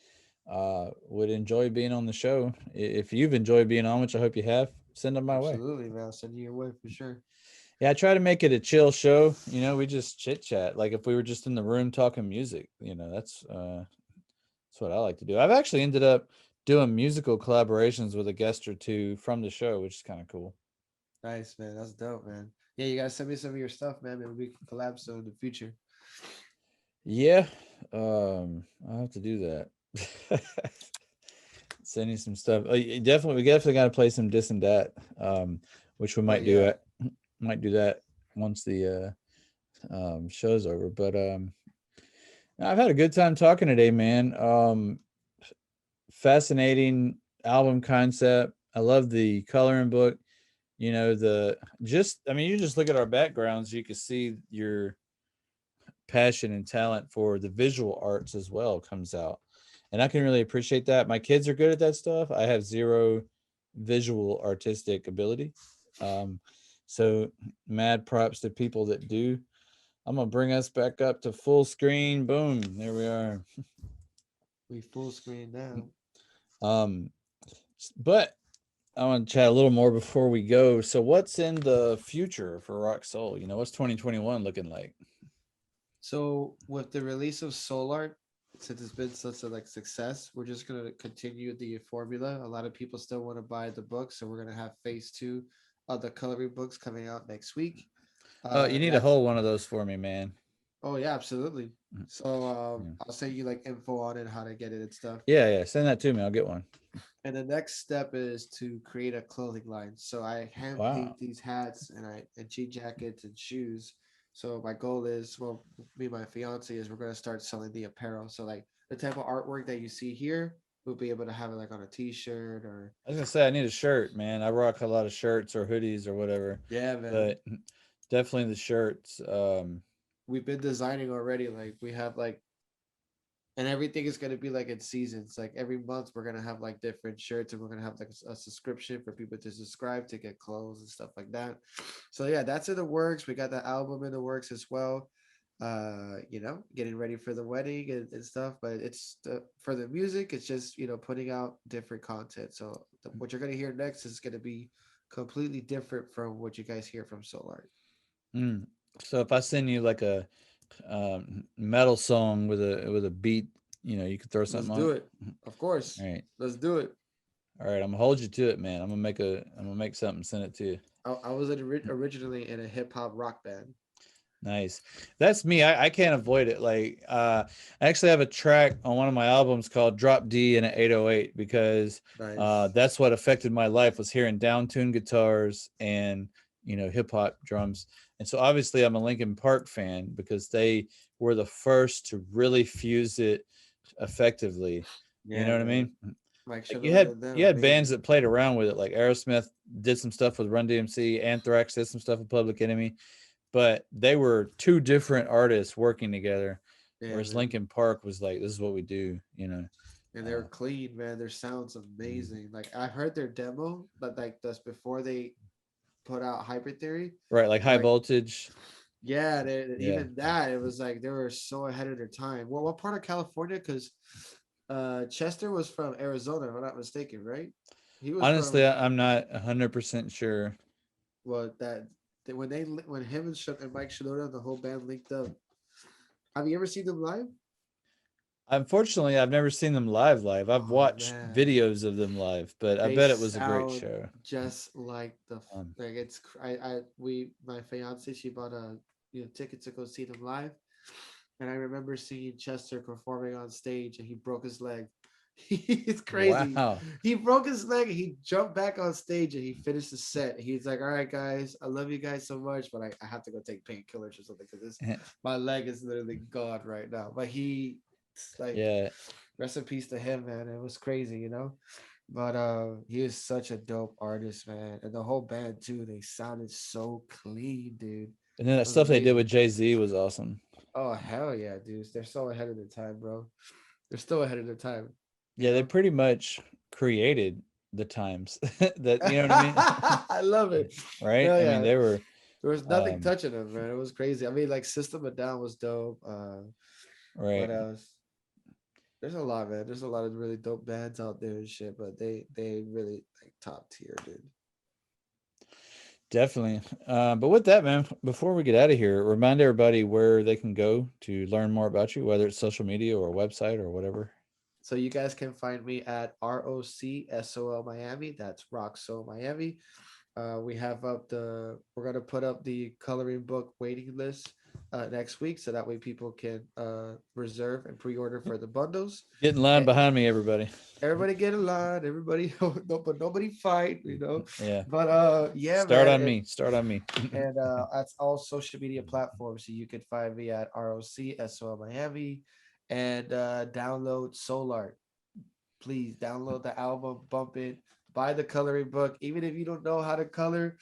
would enjoy being on the show, if you've enjoyed being on, which I hope you have, send them my way. Absolutely, man. I'll send you your way for sure. Yeah, I try to make it a chill show. We just chit chat. Like if we were just in the room talking music, that's what I like to do. I've actually ended up doing musical collaborations with a guest or two from the show, which is kind of cool. Nice, man. That's dope, man. Yeah, you gotta send me some of your stuff, man. Maybe we can collab so in the future. Yeah, I'll have to do that. Send you some stuff. We definitely got to play some Dis and Dat, which we might do yeah. it. Might do that once the show's over. But I've had a good time talking today, man. Fascinating album concept. I love the coloring book. You know, you just look at our backgrounds, you can see your passion and talent for the visual arts as well comes out. And I can really appreciate that. My kids are good at that stuff. I have zero visual artistic ability. So mad props to people that do. I'm gonna bring us back up to full screen. Boom, there we are. We full screen now. But I want to chat a little more before we go. So what's in the future for Roc Sol? You know, what's 2021 looking like? So with the release of Soul Art, since it's been such a success, we're just gonna continue the formula. A lot of people still want to buy the book, so we're gonna have phase 2 of the coloring books coming out next week. You need to hold one of those for me, man. Oh yeah, absolutely. So I'll send you info on it, how to get it and stuff. Yeah, send that to me. I'll get one. And the next step is to create a clothing line. So I hand paint these hats and jean jackets and shoes. So my goal is, well, me and my fiance is we're gonna start selling the apparel. So the type of artwork that you see here, we'll be able to have it on a t-shirt or. I was gonna say I need a shirt, man. I rock a lot of shirts or hoodies or whatever. Yeah, man. But definitely the shirts. We've been designing already. We have and everything is going to be in seasons. Every month we're going to have different shirts, and we're going to have a subscription for people to subscribe to get clothes and stuff like that. So yeah, that's in the works. We got the album in the works as well. Getting ready for the wedding and stuff, but it's for the music, it's just putting out different content. So what you're going to hear next is going to be completely different from what you guys hear from Soul Art. So if I send you a metal song with a beat, you could throw something on. Let's do it. Of course. All right. Let's do it. All right, I'm gonna hold you to it, man. I'm gonna make something, send it to you. I was originally in a hip hop rock band. Nice. That's me. I can't avoid it. I actually have a track on one of my albums called Drop D in an 808 because that's what affected my life, was hearing downtuned guitars and hip hop drums. And so obviously I'm a Linkin Park fan because they were the first to really fuse it effectively. Yeah, you know what I mean? You had bands that played around with it, like Aerosmith did some stuff with Run DMC, Anthrax did some stuff with Public Enemy, but they were two different artists working together. Yeah, whereas Linkin Park was this is what we do, And they're clean, man. Their sound's amazing. I heard their demo, but that's before they put out Hybrid Theory, right? High Voltage. Yeah, even that, it was they were so ahead of their time. Well, what part of California? Because Chester was from Arizona, if I'm not mistaken, right? He was. Honestly, I'm not 100% sure. Well, when him and Mike Shinoda, the whole band linked up. Have you ever seen them live? Unfortunately, I've never seen them live. I've watched videos of them live, but I bet it was a great show. Just like my fiance, she bought tickets to go see them live, and I remember seeing Chester performing on stage, and he broke his leg. It's crazy. Wow. He broke his leg, and he jumped back on stage, and he finished the set. He's like, "All right, guys, I love you guys so much, but I have to go take painkillers or something because my leg is literally gone right now." But rest in peace to him, man. It was crazy, but he is such a dope artist, man, and the whole band too. They sounded so clean, dude. And then that stuff they did with Jay-Z was awesome. Oh hell yeah, dude! They're so ahead of their time, bro. They're still ahead of their time. Yeah, they pretty much created the times that, you know what I mean? I love it. Right? Hell yeah. I mean, there was nothing touching them, man. It was crazy. I mean, System of a Down was dope. Right. What else? There's a lot, man. There's a lot of really dope bands out there and shit, but they really top tier, dude. Definitely. But with that, man, before we get out of here, remind everybody where they can go to learn more about you, whether it's social media or a website or whatever. So you guys can find me at ROCSOL Miami. That's Roc Sol Miami. We have we're gonna put up the coloring book waiting list next week, so that way people can reserve and pre-order for the bundles. Get in line And behind me, everybody. everybody get in line. Everybody, no, but nobody fight. Yeah. But yeah, Start man. on me. Start on me. And that's all social media platforms. So you can find me at ROCSOL Miami, and download Solar. Please download the album, bump it, buy the coloring book. Even if you don't know how to color,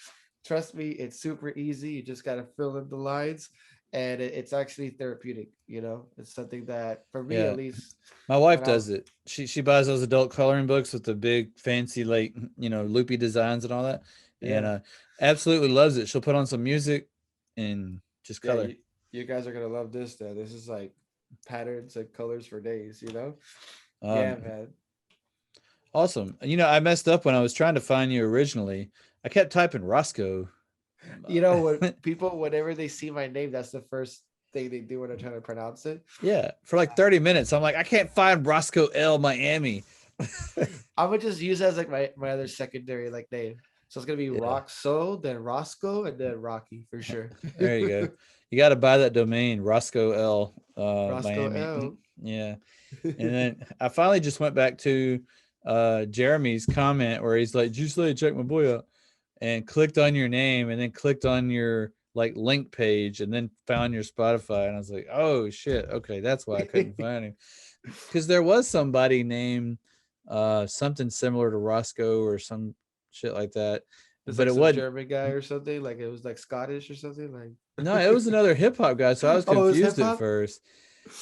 trust me, it's super easy. You just got to fill in the lines, and it's actually therapeutic. It's something that, for me Yeah. at least, My wife when I does it. She buys those adult coloring books with the big fancy like loopy designs and all that, and yeah, absolutely loves it. She'll put on some music and just yeah, color. you guys are gonna love this. Though this is like patterns and colors for days. Yeah, Um, man. awesome. I messed up when I was trying to find you originally. I kept typing Roscoe. When people, whenever they see my name, that's the first thing they do when they're trying to pronounce it. Yeah, for like 30 minutes. I'm like, I can't find Roscoe L Miami. I would just use it as like my other secondary like name. So it's gonna be Yeah. Roc Sol, then Roscoe, and then Rocky for sure. There you go. You got to buy that domain, Roscoe L Roscoe Miami. L. Yeah. And then I finally just went back to Jeremy's comment where he's like, "Juice Slade, check my boy out," and clicked on your name, and then clicked on your like link page, and then found your Spotify, and I was like, "Oh shit, okay, that's why I couldn't find him." Because there was somebody named something similar to Roscoe or some shit like that, It's but like it some wasn't. German guy or something. Like it was like Scottish or something. Like No, it was another hip hop guy, so I was oh, it was hip confused at hop. first.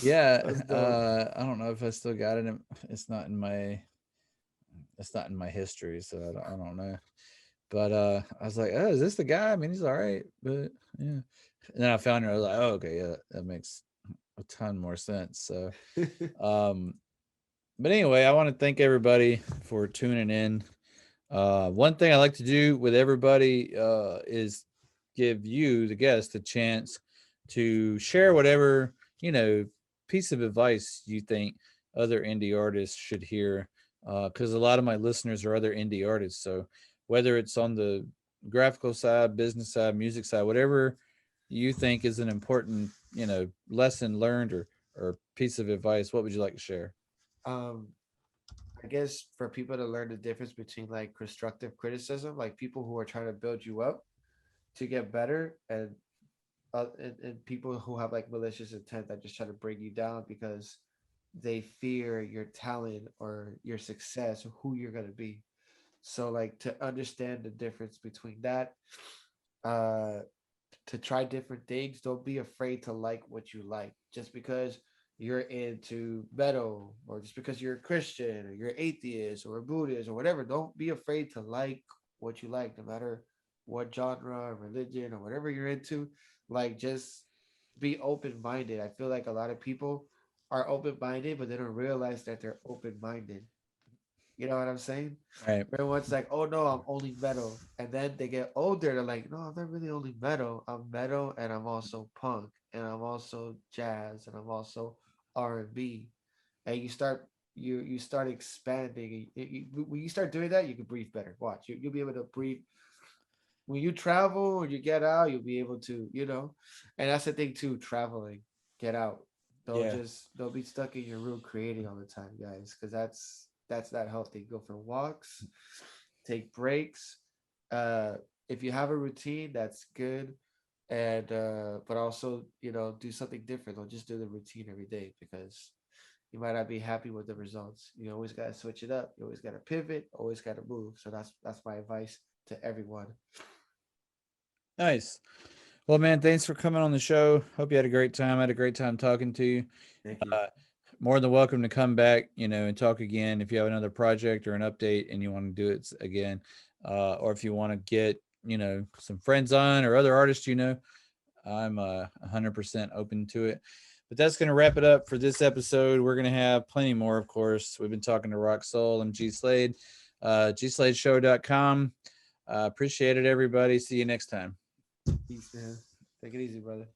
Yeah, That's dope. I don't know if I still got it. It's not in my history, so I don't know. But I was like, oh, is this the guy? I mean, he's all right, but yeah. And then I found her. I was like, oh, okay, yeah, that makes a ton more sense. So, um, but anyway, I want to thank everybody for tuning in. One thing I like to do with everybody is give you, the guest, a chance to share whatever piece of advice you think other indie artists should hear. Because a lot of my listeners are other indie artists. So whether it's on the graphical side, business side, music side, whatever you think is an important, lesson learned or piece of advice, what would you like to share? um, I guess for people to learn the difference between like constructive criticism, like people who are trying to build you up to get better, and people who have like malicious intent that just try to bring you down because they fear your talent or your success or who you're gonna be. So like to understand the difference between that, uh, to try different things. Don't be afraid to like what you like. Just because you're into metal, or just because you're a Christian, or you're atheist, or a Buddhist, or whatever, don't be afraid to like what you like, no matter what genre, or religion, or whatever you're into. Like, just be open minded. I feel like a lot of people are open minded, but they don't realize that they're open minded. You know what I'm saying? Right. Everyone's like, oh no, I'm only metal. And then they get older, they're like, no, I'm not really only metal. I'm metal, and I'm also punk, and I'm also jazz, and I'm also R&B. And you start expanding. When you start doing that, you can breathe better. Watch, you'll be able to breathe. When you travel and you get out, you'll be able to, and that's the thing too, traveling, get out. Yeah. Don't be stuck in your room creating all the time, guys, because that's not healthy. Go for walks, take breaks. Uh, if you have a routine, that's good. And but also, do something different. Don't just do the routine every day, because you might not be happy with the results. You always gotta switch it up. You always gotta pivot, always gotta move. So that's my advice to everyone. Nice. Well, man, thanks for coming on the show. Hope you had a great time. I had a great time talking to you. Thank you. More than welcome to come back, and talk again if you have another project or an update and you want to do it again, or if you want to get, some friends on or other artists, I'm 100% open to it. But that's going to wrap it up for this episode. We're going to have plenty more, of course. We've been talking to Roc Sol and G Slade, gsladeshow.com. Appreciate it, everybody. See you next time. Peace, man. Take it easy, brother.